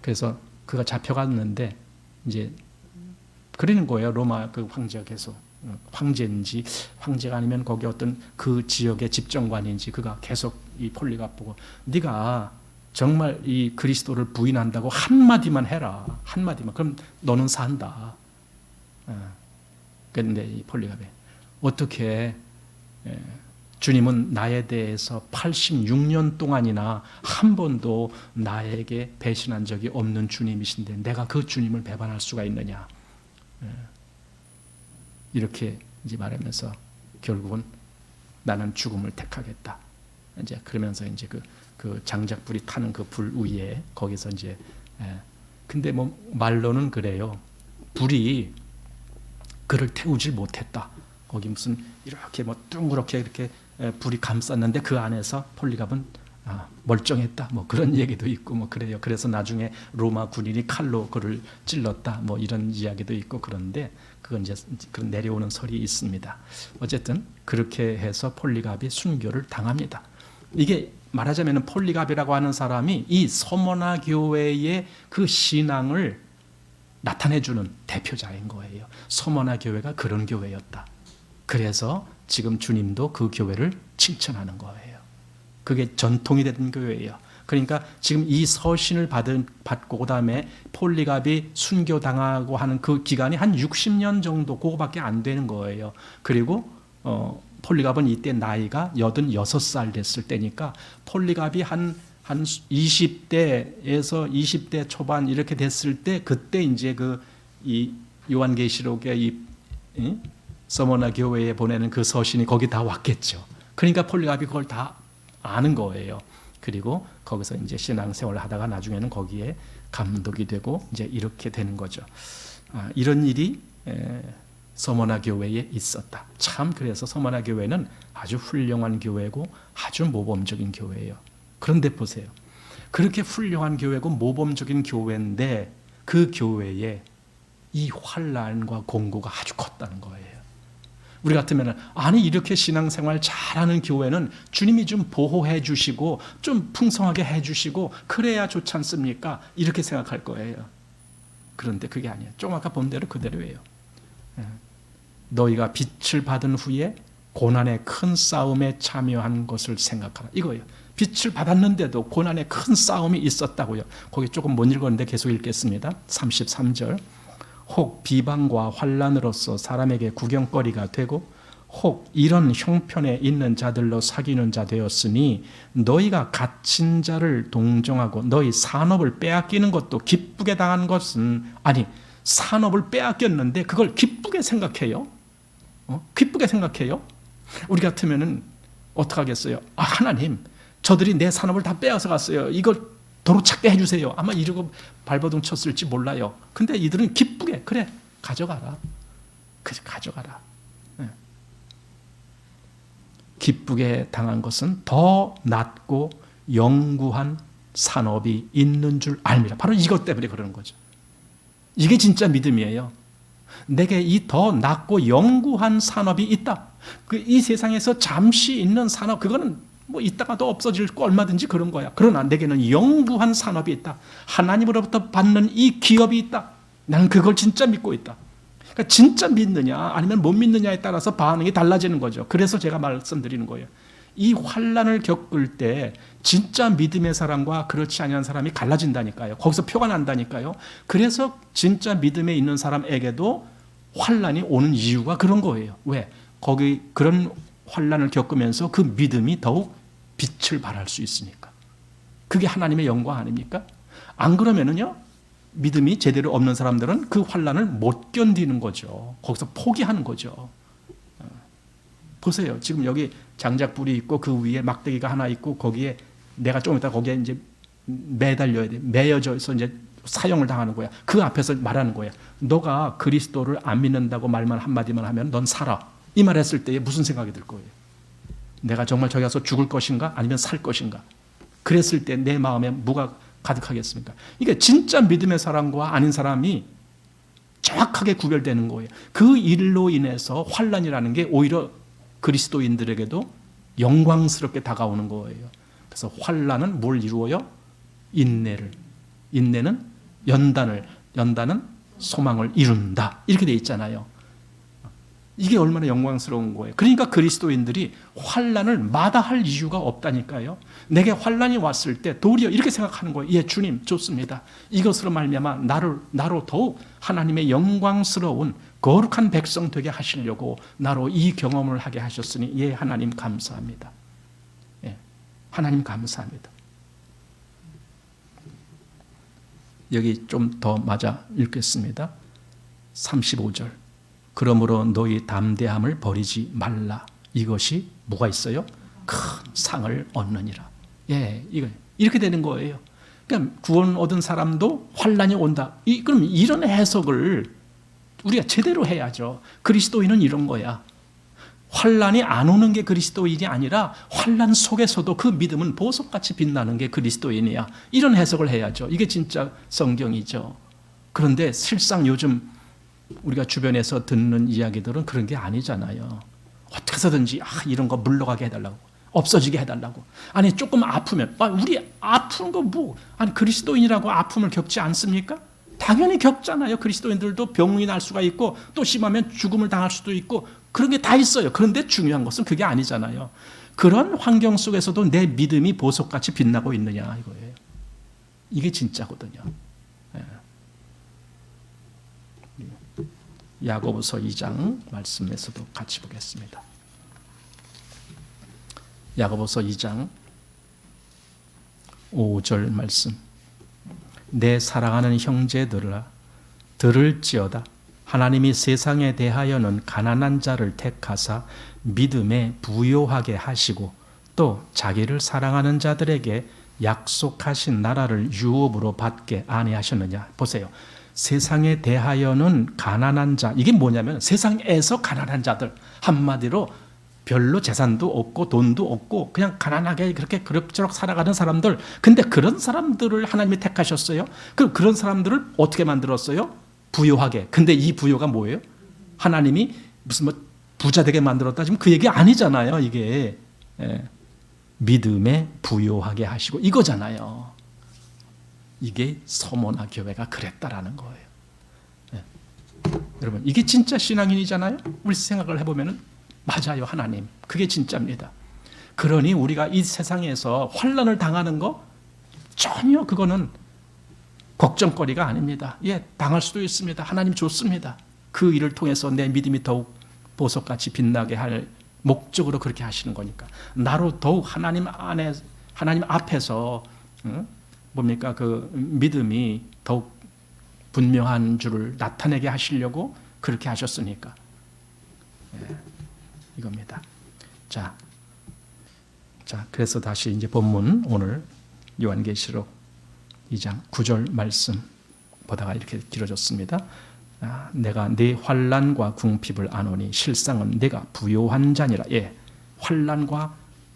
그래서 그가 잡혀갔는데 이제 그러는 거예요. 로마 그 황제가 계속 황제인지 황제가 아니면 거기 어떤 그 지역의 집정관인지 그가 계속 이 폴리갑 보고 네가 정말 이 그리스도를 부인한다고 한마디만 해라. 한마디만. 그럼 너는 산다. 그런데 이 폴리갑이 어떻게 주님은 나에 대해서 86년 동안이나 한 번도 나에게 배신한 적이 없는 주님이신데 내가 그 주님을 배반할 수가 있느냐. 이렇게 이제 말하면서 결국은 나는 죽음을 택하겠다. 이제 그러면서 이제 그 장작불이 타는 그 불 위에 거기서 이제 근데 뭐 말로는 그래요. 불이 그를 태우질 못했다. 거기 무슨 이렇게 뭐 둥그렇게 이렇게 불이 감쌌는데 그 안에서 폴리갑은 멀쩡했다. 뭐 그런 얘기도 있고 뭐 그래요. 그래서 나중에 로마 군인이 칼로 그를 찔렀다. 뭐 이런 이야기도 있고 그런데 그건 이제 그런 내려오는 설이 있습니다. 어쨌든 그렇게 해서 폴리갑이 순교를 당합니다. 이게 말하자면 폴리갑이라고 하는 사람이 이 서머나 교회의 그 신앙을 나타내주는 대표자인 거예요. 서머나 교회가 그런 교회였다. 그래서 지금 주님도 그 교회를 칭찬하는 거예요. 그게 전통이 된 교회예요. 그러니까 지금 이 서신을 받고 그다음에 폴리갑이 순교당하고 하는 그 기간이 한 60년 정도 그거밖에 안 되는 거예요. 그리고 폴리갑은 이때 나이가 86살 됐을 때니까 폴리갑이 한 20대에서 20대 초반 이렇게 됐을 때 그때 이제 이 요한계시록의 이 서머나 교회에 보내는 그 서신이 거기 다 왔겠죠. 그러니까 폴리갑이 그걸 다 아는 거예요. 그리고 거기서 이제 신앙생활을 하다가 나중에는 거기에 감독이 되고 이제 이렇게 되는 거죠. 이런 일이 서머나 교회에 있었다. 참 그래서 서머나 교회는 아주 훌륭한 교회고 아주 모범적인 교회예요. 그런데 보세요. 그렇게 훌륭한 교회고 모범적인 교회인데 그 교회에 이 환난과 공고가 아주 컸다는 거예요. 우리 같으면 아니 이렇게 신앙생활 잘하는 교회는 주님이 좀 보호해 주시고 좀 풍성하게 해 주시고 그래야 좋지 않습니까? 이렇게 생각할 거예요. 그런데 그게 아니에요. 좀 아까 본 대로 그대로예요. 너희가 빛을 받은 후에 고난의 큰 싸움에 참여한 것을 생각하라. 이거예요. 빛을 받았는데도 고난의 큰 싸움이 있었다고요. 거기 조금 못 읽었는데 계속 읽겠습니다. 33절. 혹 비방과 환난으로서 사람에게 구경거리가 되고 혹 이런 형편에 있는 자들로 사귀는 자 되었으니 너희가 갇힌 자를 동정하고 너희 산업을 빼앗기는 것도 기쁘게 당한 것은 아니 산업을 빼앗겼는데 그걸 기쁘게 생각해요. 기쁘게 생각해요. 우리 같으면은 어떡하겠어요? 하나님 저들이 내 산업을 다 빼앗아 갔어요. 이걸 도로 찾게 해주세요. 아마 이러고 발버둥 쳤을지 몰라요. 근데 이들은 기쁘게 그래 가져가라. 그래 가져가라. 기쁘게 당한 것은 더 낫고 영구한 산업이 있는 줄 알미라. 바로 이것 때문에 그러는 거죠. 이게 진짜 믿음이에요. 내게 이 더 낫고 영구한 산업이 있다. 이 세상에서 잠시 있는 산업 그거는 뭐 있다가도 없어질 거 얼마든지 그런 거야. 그러나 내게는 영구한 산업이 있다. 하나님으로부터 받는 이 기업이 있다. 나는 그걸 진짜 믿고 있다. 그러니까 진짜 믿느냐 아니면 못 믿느냐에 따라서 반응이 달라지는 거죠. 그래서 제가 말씀드리는 거예요. 이 환난을 겪을 때 진짜 믿음의 사람과 그렇지 아니한 사람이 갈라진다니까요. 거기서 표가 난다니까요. 그래서 진짜 믿음에 있는 사람에게도 환난이 오는 이유가 그런 거예요. 왜? 거기 그런 환난을 겪으면서 그 믿음이 더욱 빛을 발할 수 있으니까. 그게 하나님의 영광 아닙니까? 안 그러면은요, 믿음이 제대로 없는 사람들은 그 환난을 못 견디는 거죠. 거기서 포기하는 거죠. 보세요. 지금 여기 장작불이 있고 그 위에 막대기가 하나 있고 거기에 내가 좀 이따 거기에 이제 매달려야 돼. 매여져서 이제 사형을 당하는 거야. 그 앞에서 말하는 거야. 너가 그리스도를 안 믿는다고 말만 한마디만 하면 넌 살아. 이 말 했을 때에 무슨 생각이 들 거예요? 내가 정말 저기 가서 죽을 것인가? 아니면 살 것인가? 그랬을 때 내 마음에 뭐가 가득하겠습니까? 이게 진짜 믿음의 사람과 아닌 사람이 정확하게 구별되는 거예요. 그 일로 인해서 환난이라는 게 오히려 그리스도인들에게도 영광스럽게 다가오는 거예요. 그래서 환난은 뭘 이루어요? 인내를. 인내는 연단을, 연단은 소망을 이룬다. 이렇게 돼 있잖아요. 이게 얼마나 영광스러운 거예요. 그러니까 그리스도인들이 환난을 마다할 이유가 없다니까요. 내게 환난이 왔을 때 도리어 이렇게 생각하는 거예요. 예, 주님 좋습니다. 이것으로 말미암아 나로 더욱 하나님의 영광스러운 거룩한 백성 되게 하시려고 나로 이 경험을 하게 하셨으니 예, 하나님 감사합니다. 예, 하나님 감사합니다. 여기 좀 더 맞아 읽겠습니다. 35절. 그러므로 너희 담대함을 버리지 말라. 이것이 뭐가 있어요? 큰 상을 얻느니라. 예, 이거 이렇게 되는 거예요. 그러니까 구원 얻은 사람도 환난이 온다. 그럼 이런 해석을 우리가 제대로 해야죠. 그리스도인은 이런 거야. 환난이 안 오는 게 그리스도인이 아니라 환난 속에서도 그 믿음은 보석같이 빛나는 게 그리스도인이야. 이런 해석을 해야죠. 이게 진짜 성경이죠. 그런데 실상 요즘 우리가 주변에서 듣는 이야기들은 그런 게 아니잖아요. 어떻게 해서든지 이런 거 물러가게 해달라고, 없어지게 해달라고. 아니 조금 아프면 우리 아픈 거 뭐, 아니 그리스도인이라고 아픔을 겪지 않습니까? 당연히 겪잖아요. 그리스도인들도 병이 날 수가 있고 또 심하면 죽음을 당할 수도 있고 그런 게 다 있어요. 그런데 중요한 것은 그게 아니잖아요. 그런 환경 속에서도 내 믿음이 보석같이 빛나고 있느냐 이거예요. 이게 진짜거든요. 야고보서 2장 말씀에서도 같이 보겠습니다. 야고보서 2장 5절 말씀. 내 사랑하는 형제들아 들을지어다. 하나님이 세상에 대하여는 가난한 자를 택하사 믿음에 부요하게 하시고 또 자기를 사랑하는 자들에게 약속하신 나라를 유업으로 받게 아니하셨느냐. 보세요. 세상에 대하여는 가난한 자, 이게 뭐냐면 세상에서 가난한 자들, 한마디로 별로 재산도 없고 돈도 없고 그냥 가난하게 그렇게 그럭저럭 살아가는 사람들. 근데 그런 사람들을 하나님이 택하셨어요. 그럼 그런 사람들을 어떻게 만들었어요? 부요하게. 근데 이 부요가 뭐예요? 하나님이 무슨 뭐 부자 되게 만들었다, 지금 그 얘기 아니잖아요. 이게 믿음에 부요하게 하시고 이거잖아요. 이게 서머나 교회가 그랬다라는 거예요. 여러분, 이게 진짜 신앙인이잖아요. 우리 생각을 해보면 맞아요. 하나님, 그게 진짜입니다. 그러니 우리가 이 세상에서 환난을 당하는 거 전혀 그거는 걱정거리가 아닙니다. 예, 당할 수도 있습니다. 하나님 좋습니다. 그 일을 통해서 내 믿음이 더욱 보석같이 빛나게 할 목적으로 그렇게 하시는 거니까. 나로 더욱 하나님 앞에서 뭡니까? 그 믿음이 더욱 분명한 줄을 나타내게 하시려고 그렇게 하셨으니까. 예, 이겁니다. 자, 그래서 다시 이제 본문 오늘 요한계시록 2장 9절 말씀 보다가 이렇게 길어졌습니다. 내가 네 환난과 궁핍을 아노니 실상은 내가 부요한 자니라. 예, 환난과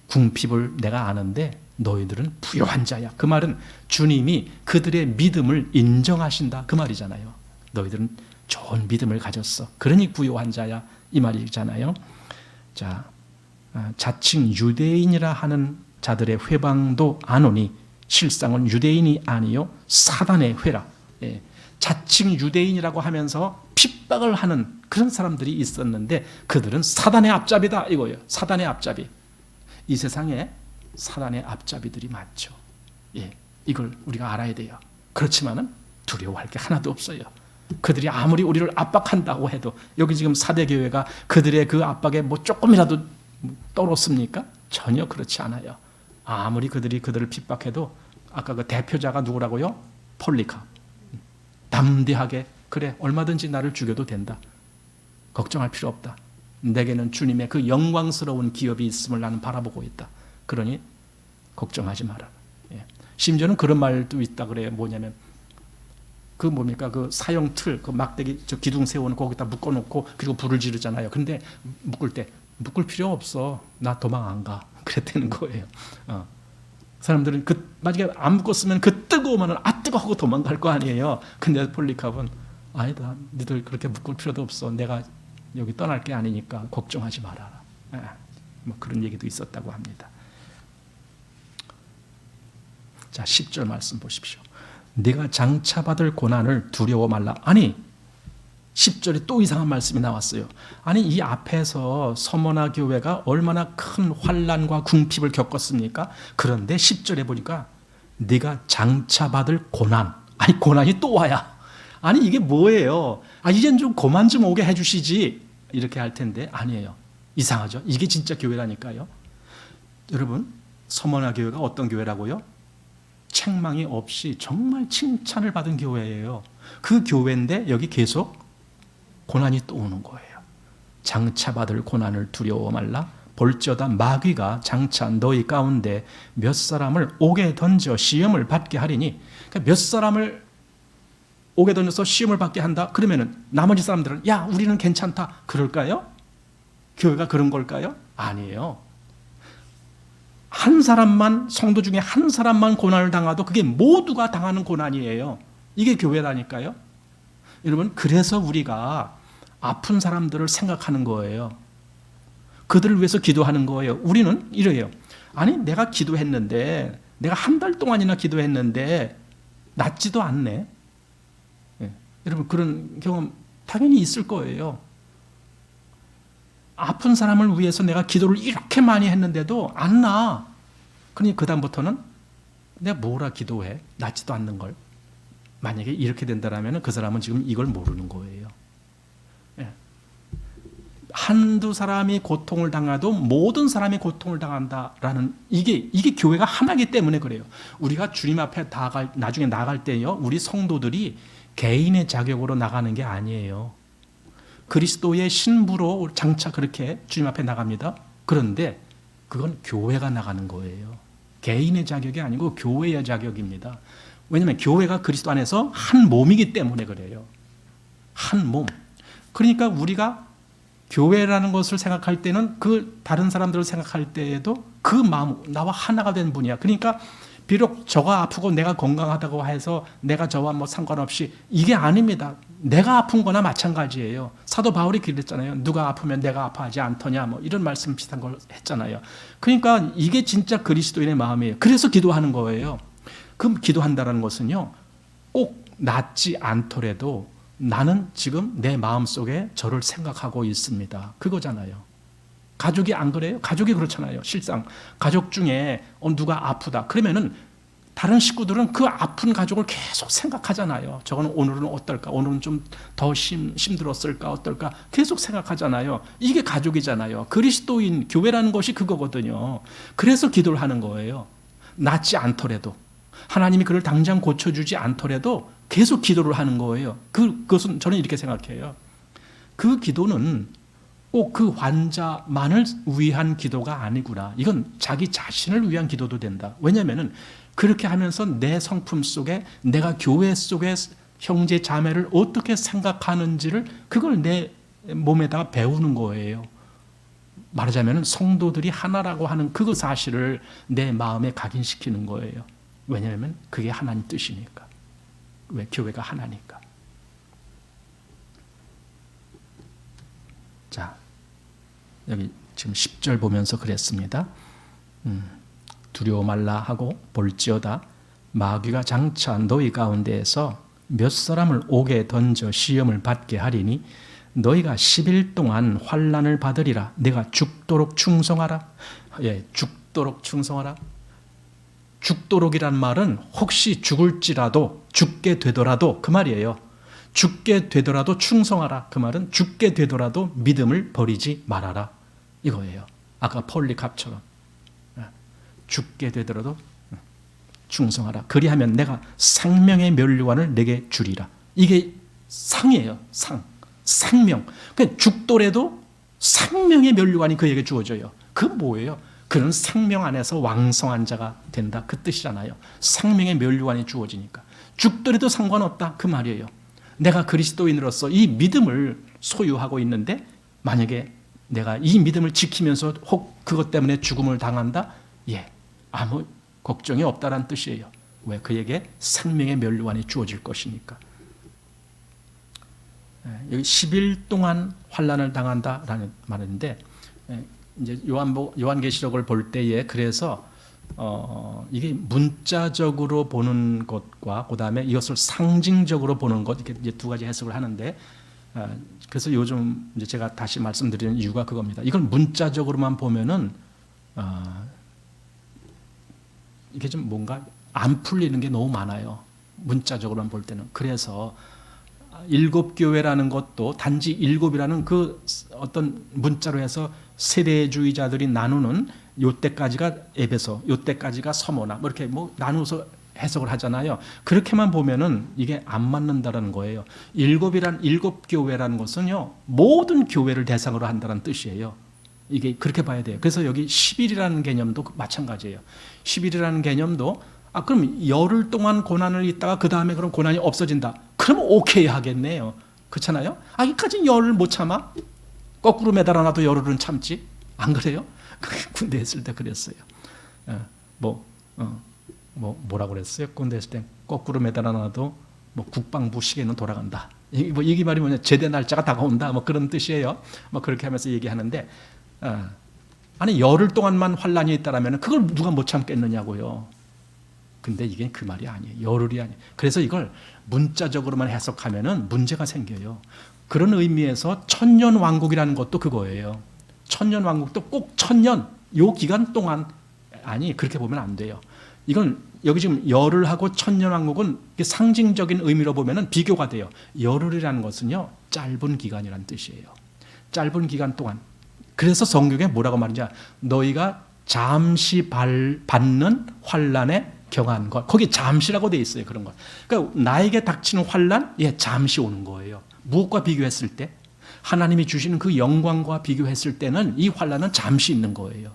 궁핍을 내가 아는데 너희들은 부요한 자야. 그 말은 주님이 그들의 믿음을 인정하신다 그 말이잖아요. 너희들은 좋은 믿음을 가졌어. 그러니 부요한 자야 이 말이잖아요. 자, 자칭 유대인이라 하는 자들의 회방도 아노니 실상은 유대인이 아니요 사단의 회라. 예, 자칭 유대인이라고 하면서 핍박을 하는 그런 사람들이 있었는데 그들은 사단의 앞잡이다 이거예요. 사단의 앞잡이. 이 세상에 사단의 앞잡이들이 많죠. 예, 이걸 우리가 알아야 돼요. 그렇지만은 두려워할 게 하나도 없어요. 그들이 아무리 우리를 압박한다고 해도 여기 지금 사대교회가 그들의 그 압박에 뭐 조금이라도 떨었습니까? 전혀 그렇지 않아요. 아무리 그들이 그들을 핍박해도 아까 그 대표자가 누구라고요? 폴리캅. 담대하게 그래 얼마든지 나를 죽여도 된다. 걱정할 필요 없다. 내게는 주님의 그 영광스러운 기업이 있음을 나는 바라보고 있다. 그러니 걱정하지 마라. 예. 심지어는 그런 말도 있다 그래요. 뭐냐면 그 뭡니까 그 사형 틀, 그 막대기 저 기둥 세우는 거기다 묶어놓고 그리고 불을 지르잖아요. 근데 묶을 필요 없어. 나 도망 안 가. 그랬다는 거예요. 사람들은 만약에 안 묶었으면 그 뜨거우면 뜨거 하고 도망갈 거 아니에요. 근데 폴리캅은 아니다. 니들 그렇게 묶을 필요도 없어. 내가 여기 떠날 게 아니니까 걱정하지 말아라. 뭐 그런 얘기도 있었다고 합니다. 자, 10절 말씀 보십시오. 네가 장차받을 고난을 두려워 말라. 아니 10절에 또 이상한 말씀이 나왔어요. 아니 이 앞에서 서머나 교회가 얼마나 큰 환난과 궁핍을 겪었습니까? 그런데 10절에 보니까 네가 장차받을 고난. 아니 고난이 또 와야. 아니 이게 뭐예요? 이젠 좀 고만 좀 오게 해주시지. 이렇게 할 텐데 아니에요. 이상하죠? 이게 진짜 교회라니까요. 여러분 서머나 교회가 어떤 교회라고요? 책망이 없이 정말 칭찬을 받은 교회예요. 그 교회인데 여기 계속 고난이 또 오는 거예요. 장차 받을 고난을 두려워 말라. 볼지어다 마귀가 장차 너희 가운데 몇 사람을 옥에 던져 시험을 받게 하리니. 그러니까 몇 사람을 옥에 던져서 시험을 받게 한다. 그러면은 나머지 사람들은 야 우리는 괜찮다. 그럴까요? 교회가 그런 걸까요? 아니에요. 한 사람만 성도 중에 한 사람만 고난을 당하도 그게 모두가 당하는 고난이에요. 이게 교회라니까요. 여러분 그래서 우리가 아픈 사람들을 생각하는 거예요. 그들을 위해서 기도하는 거예요. 우리는 이래요. 아니 내가 기도했는데 내가 한 달 동안이나 기도했는데 낫지도 않네. 여러분 그런 경험 당연히 있을 거예요. 아픈 사람을 위해서 내가 기도를 이렇게 많이 했는데도 안 나. 그러니 그 다음부터는 내가 뭐라 기도해? 낫지도 않는 걸. 만약에 이렇게 된다면 그 사람은 지금 이걸 모르는 거예요. 한두 사람이 고통을 당해도 모든 사람이 고통을 당한다라는 이게 교회가 하나이기 때문에 그래요. 우리가 주님 앞에 나중에 나갈 때요, 우리 성도들이 개인의 자격으로 나가는 게 아니에요. 그리스도의 신부로 장차 그렇게 주님 앞에 나갑니다. 그런데 그건 교회가 나가는 거예요. 개인의 자격이 아니고 교회의 자격입니다. 왜냐하면 교회가 그리스도 안에서 한 몸이기 때문에 그래요. 한 몸. 그러니까 우리가 교회라는 것을 생각할 때는 그 다른 사람들을 생각할 때에도 그 마음, 나와 하나가 된 분이야. 그러니까 비록 저가 아프고 내가 건강하다고 해서 내가 저와 뭐 상관없이 이게 아닙니다. 내가 아픈 거나 마찬가지예요. 사도 바울이 그랬잖아요. 누가 아프면 내가 아파하지 않더냐 뭐 이런 말씀 비슷한 걸 했잖아요. 그러니까 이게 진짜 그리스도인의 마음이에요. 그래서 기도하는 거예요. 그럼 기도한다는 것은요, 꼭 낫지 않더라도 나는 지금 내 마음속에 저를 생각하고 있습니다. 그거잖아요. 가족이 안 그래요? 가족이 그렇잖아요. 실상 가족 중에 누가 아프다 그러면은 다른 식구들은 그 아픈 가족을 계속 생각하잖아요. 저거는 오늘은 어떨까? 오늘은 좀 더 힘들었을까? 어떨까? 계속 생각하잖아요. 이게 가족이잖아요. 그리스도인 교회라는 것이 그거거든요. 그래서 기도를 하는 거예요. 낫지 않더라도 하나님이 그를 당장 고쳐주지 않더라도 계속 기도를 하는 거예요. 그것은 저는 이렇게 생각해요. 그 기도는 꼭 그 환자만을 위한 기도가 아니구나. 이건 자기 자신을 위한 기도도 된다. 왜냐하면 그렇게 하면서 내 성품 속에 내가 교회 속에 형제 자매를 어떻게 생각하는지를 그걸 내 몸에다 배우는 거예요. 말하자면 성도들이 하나라고 하는 그 사실을 내 마음에 각인시키는 거예요. 왜냐하면 그게 하나님 뜻이니까. 왜? 교회가 하나니까. 자, 여기 지금 10절 보면서 그랬습니다. 두려워 말라 하고 볼지어다 마귀가 장차 너희 가운데에서 몇 사람을 옥에 던져 시험을 받게 하리니 너희가 10일 동안 환난을 받으리라. 내가 죽도록 충성하라. 죽도록 충성하라. 죽도록이란 말은 혹시 죽게 되더라도 그 말이에요. 죽게 되더라도 충성하라. 그 말은 죽게 되더라도 믿음을 버리지 말아라. 이거예요. 아까 폴리캅처럼 죽게 되더라도 충성하라. 그리하면 내가 생명의 면류관을 내게 주리라. 이게 상이에요. 상. 생명. 그러니까 죽더라도 생명의 면류관이 그에게 주어져요. 그건 뭐예요? 그는 생명 안에서 왕성한 자가 된다. 그 뜻이잖아요. 생명의 면류관이 주어지니까. 죽더라도 상관없다. 그 말이에요. 내가 그리스도인으로서 이 믿음을 소유하고 있는데 만약에 내가 이 믿음을 지키면서 혹 그것 때문에 죽음을 당한다? 예, 아무 걱정이 없다라는 뜻이에요. 왜? 그에게 생명의 면류관이 주어질 것이니까. 여기 10일 동안 환난을 당한다라는 말인데 이제 요한계시록을 볼 때에 그래서 이게 문자적으로 보는 것과 그다음에 이것을 상징적으로 보는 것 이렇게 이제 두 가지 해석을 하는데 그래서 요즘 이제 제가 다시 말씀드리는 이유가 그겁니다. 이걸 문자적으로만 보면은 이게 좀 뭔가 안 풀리는 게 너무 많아요. 문자적으로만 볼 때는. 그래서 일곱 교회라는 것도 단지 일곱이라는 그 어떤 문자로 해서 세대주의자들이 나누는 요때까지가 에베소, 요때까지가 서모나 뭐 이렇게 뭐 나누어서 해석을 하잖아요. 그렇게만 보면은 이게 안 맞는다는 거예요. 일곱 교회라는 것은요 모든 교회를 대상으로 한다는 뜻이에요. 이게 그렇게 봐야 돼요. 그래서 여기 10일이라는 개념도 마찬가지예요. 10일이라는 개념도 그럼 열흘 동안 고난을 있다가 그 다음에 그럼 고난이 없어진다. 그럼 오케이 하겠네요. 그렇잖아요. 이까지 열흘 못 참아? 거꾸로 매달아놔도 열흘은 참지. 안 그래요? 군대 있을 때 그랬어요. 뭐라고 그랬어요? 군대 있을 때 거꾸로 매달아놔도 뭐 국방부 시계는 돌아간다. 이게 말이 뭐냐? 제대 날짜가 다가온다. 뭐 그런 뜻이에요. 뭐 그렇게 하면서 얘기하는데 아니 열흘 동안만 환란이 있다라면 그걸 누가 못 참겠느냐고요. 근데 이게 그 말이 아니에요. 열흘이 아니에요. 그래서 이걸 문자적으로만 해석하면은 문제가 생겨요. 그런 의미에서 천년 왕국이라는 것도 그거예요. 천년 왕국도 꼭 천년 요 기간 동안 그렇게 보면 안 돼요. 이건 여기 지금 열흘하고 천년 왕국은 상징적인 의미로 보면은 비교가 돼요. 열흘이라는 것은요 짧은 기간이라는 뜻이에요. 짧은 기간 동안. 그래서 성경에 뭐라고 말하는지 너희가 잠시 받는 환난에 경한 것. 거기 잠시라고 돼 있어요. 그런 것. 그러니까 나에게 닥치는 환난, 잠시 오는 거예요. 무엇과 비교했을 때? 하나님이 주시는 그 영광과 비교했을 때는 이 환난은 잠시 있는 거예요.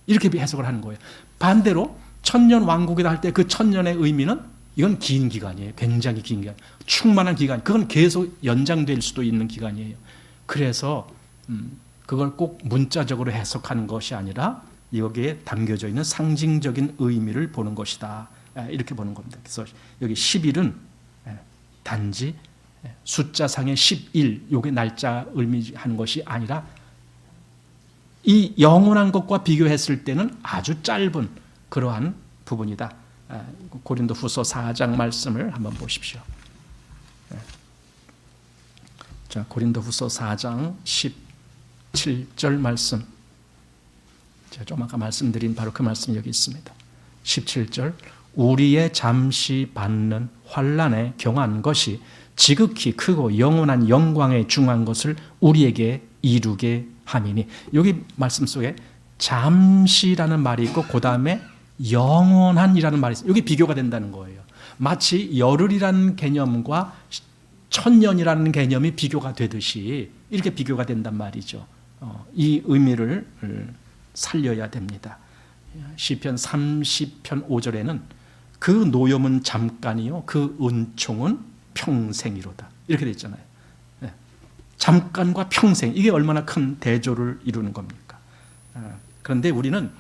이렇게 해석을 하는 거예요. 반대로 천년 왕국이다 할 때 그 천년의 의미는 이건 긴 기간이에요. 굉장히 긴 기간. 충만한 기간. 그건 계속 연장될 수도 있는 기간이에요. 그래서 그걸 꼭 문자적으로 해석하는 것이 아니라 여기에 담겨져 있는 상징적인 의미를 보는 것이다. 이렇게 보는 겁니다. 그래서 여기 10일은 단지 숫자상의 11, 요게 날짜 의미하는 것이 아니라 이 영원한 것과 비교했을 때는 아주 짧은 그러한 부분이다. 고린도후서 4장 말씀을 한번 보십시오. 자, 고린도후서 4장 17절 말씀. 제가 좀 아까 말씀드린 바로 그 말씀이 여기 있습니다. 17절 우리의 잠시 받는 환난에 경한 것이 지극히 크고 영원한 영광에 중한 것을 우리에게 이루게 함이니. 여기 말씀 속에 잠시라는 말이 있고 그 다음에 영원한이라는 말이 있어요. 여기 비교가 된다는 거예요. 마치 열흘이라는 개념과 천년이라는 개념이 비교가 되듯이 이렇게 비교가 된단 말이죠. 이 의미를 살려야 됩니다. 시편 30편 5절에는 그 노염은 잠깐이요 그 은총은 평생이로다. 이렇게 돼 있잖아요. 잠깐과 평생, 이게 얼마나 큰 대조를 이루는 겁니까? 그런데 우리는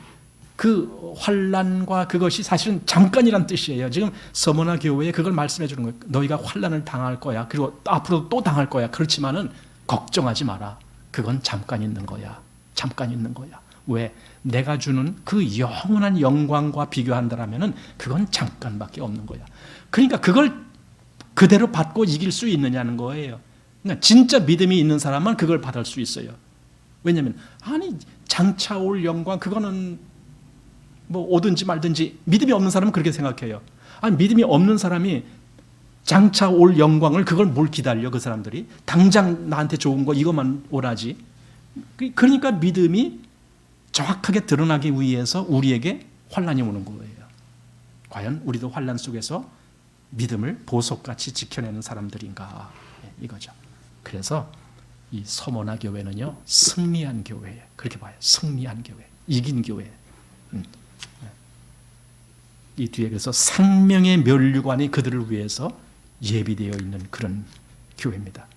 그 환난과 그것이 사실은 잠깐이란 뜻이에요. 지금 서머나 교회에 그걸 말씀해 주는 거예요. 너희가 환난을 당할 거야. 그리고 앞으로 또 당할 거야. 그렇지만은 걱정하지 마라. 그건 잠깐 있는 거야. 잠깐 있는 거야. 왜? 내가 주는 그 영원한 영광과 비교한다라면은 그건 잠깐밖에 없는 거야. 그러니까 그걸 그대로 받고 이길 수 있느냐는 거예요. 그러니까 진짜 믿음이 있는 사람은 그걸 받을 수 있어요. 왜냐하면 장차 올 영광 그거는 뭐 오든지 말든지. 믿음이 없는 사람은 그렇게 생각해요. 믿음이 없는 사람이 장차 올 영광을 그걸 뭘 기다려. 그 사람들이 당장 나한테 좋은 거 이것만 오라지. 그러니까 믿음이 정확하게 드러나기 위해서 우리에게 환난이 오는 거예요. 과연 우리도 환난 속에서 믿음을 보석같이 지켜내는 사람들인가, 이거죠. 그래서 이 서머나 교회는요, 승리한 교회예요. 그렇게 봐요. 승리한 교회, 이긴 교회. 이 뒤에 그래서 생명의 면류관이 그들을 위해서 예비되어 있는 그런 교회입니다.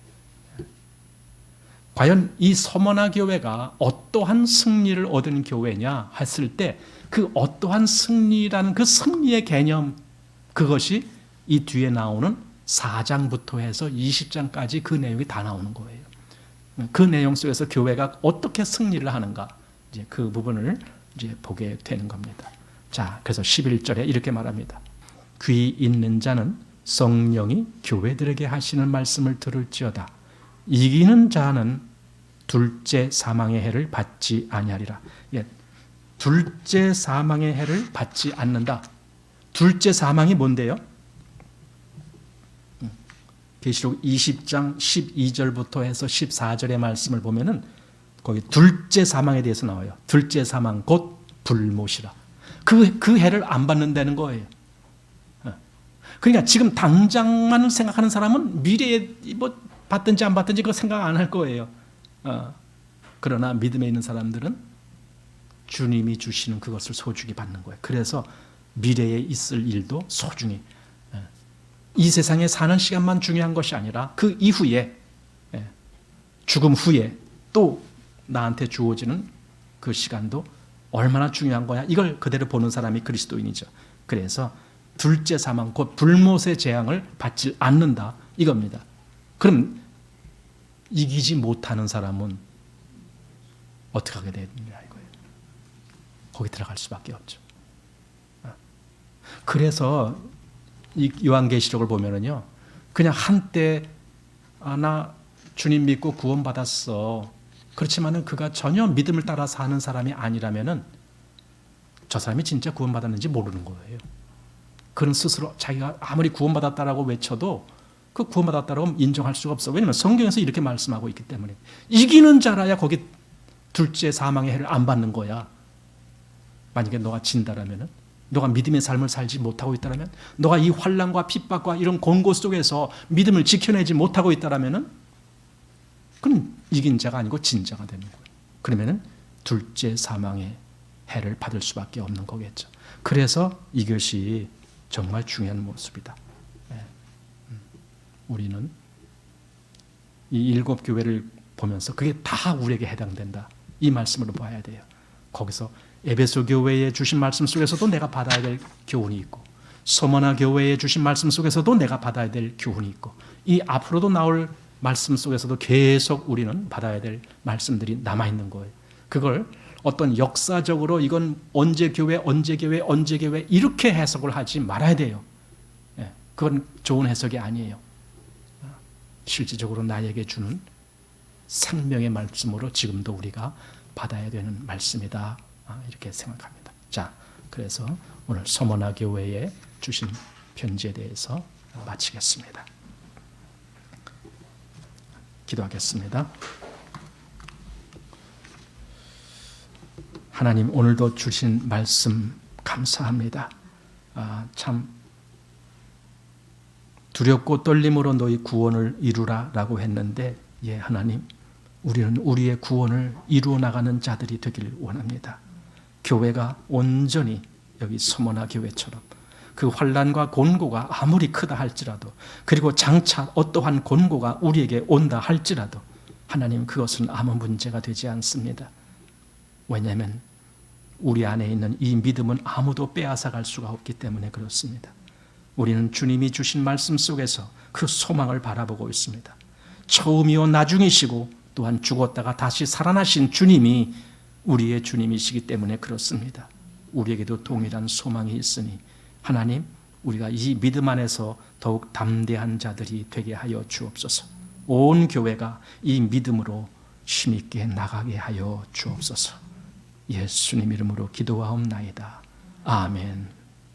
과연 이 서머나 교회가 어떠한 승리를 얻은 교회냐 했을 때, 그 어떠한 승리라는 그 승리의 개념, 그것이 이 뒤에 나오는 4장부터 해서 20장까지 그 내용이 다 나오는 거예요. 그 내용 속에서 교회가 어떻게 승리를 하는가, 이제 그 부분을 이제 보게 되는 겁니다. 자, 그래서 11절에 이렇게 말합니다. 귀 있는 자는 성령이 교회들에게 하시는 말씀을 들을지어다. 이기는 자는 둘째 사망의 해를 받지 아니하리라. 예, 둘째 사망의 해를 받지 않는다. 둘째 사망이 뭔데요? 계시록 20장 12절부터 해서 14절의 말씀을 보면은 거기 둘째 사망에 대해서 나와요. 둘째 사망 곧 불못이라. 그 해를 안 받는다는 거예요. 그러니까 지금 당장만 생각하는 사람은 미래에 뭐 받든지 안 받든지 그거 생각 안 할 거예요. 그러나 믿음에 있는 사람들은 주님이 주시는 그것을 소중히 받는 거예요. 그래서 미래에 있을 일도 소중히, 이 세상에 사는 시간만 중요한 것이 아니라 그 이후에, 죽음 후에 또 나한테 주어지는 그 시간도 얼마나 중요한 거야, 이걸 그대로 보는 사람이 그리스도인이죠. 그래서 둘째 사망 곧 불못의 재앙을 받지 않는다, 이겁니다. 그럼 이기지 못하는 사람은 어떻게 하게 되느냐 이거예요. 거기 들어갈 수밖에 없죠. 그래서 이 요한계시록을 보면은요, 그냥 한때 나 주님 믿고 구원받았어, 그렇지만은 그가 전혀 믿음을 따라 사는 사람이 아니라면은 저 사람이 진짜 구원받았는지 모르는 거예요. 그는 스스로 자기가 아무리 구원받았다라고 외쳐도 그 구원받았다라고 인정할 수가 없어. 왜냐하면 성경에서 이렇게 말씀하고 있기 때문에. 이기는 자라야 거기 둘째 사망의 해를 안 받는 거야. 만약에 너가 진다라면은, 너가 믿음의 삶을 살지 못하고 있다라면, 너가 이 환난과 핍박과 이런 공고 속에서 믿음을 지켜내지 못하고 있다라면은, 그건 이긴 자가 아니고 진 자가 되는 거예요. 그러면은 둘째 사망의 해를 받을 수밖에 없는 거겠죠. 그래서 이것이 정말 중요한 모습이다. 우리는 이 7교회를 보면서 그게 다 우리에게 해당된다, 이 말씀으로 봐야 돼요. 거기서 에베소 교회에 주신 말씀 속에서도 내가 받아야 될 교훈이 있고, 서머나 교회에 주신 말씀 속에서도 내가 받아야 될 교훈이 있고, 이 앞으로도 나올 말씀 속에서도 계속 우리는 받아야 될 말씀들이 남아있는 거예요. 그걸 어떤 역사적으로 이건 언제 교회 이렇게 해석을 하지 말아야 돼요. 그건 좋은 해석이 아니에요. 실질적으로 나에게 주는 생명의 말씀으로 지금도 우리가 받아야 되는 말씀이다, 이렇게 생각합니다. 자, 그래서 오늘 서머나 교회에 주신 편지에 대해서 마치겠습니다. 기도하겠습니다. 하나님, 오늘도 주신 말씀 감사합니다. 참 두렵고 떨림으로 너희 구원을 이루라 라고 했는데, 예, 하나님, 우리는 우리의 구원을 이루어 나가는 자들이 되길 원합니다. 교회가 온전히 여기 서머나 교회처럼 그 환난과 곤고가 아무리 크다 할지라도, 그리고 장차 어떠한 곤고가 우리에게 온다 할지라도 하나님, 그것은 아무 문제가 되지 않습니다. 왜냐하면 우리 안에 있는 이 믿음은 아무도 빼앗아갈 수가 없기 때문에 그렇습니다. 우리는 주님이 주신 말씀 속에서 그 소망을 바라보고 있습니다. 처음이요 나중이시고 또한 죽었다가 다시 살아나신 주님이 우리의 주님이시기 때문에 그렇습니다. 우리에게도 동일한 소망이 있으니 하나님, 우리가 이 믿음 안에서 더욱 담대한 자들이 되게 하여 주옵소서. 온 교회가 이 믿음으로 힘있게 나가게 하여 주옵소서. 예수님 이름으로 기도하옵나이다. 아멘.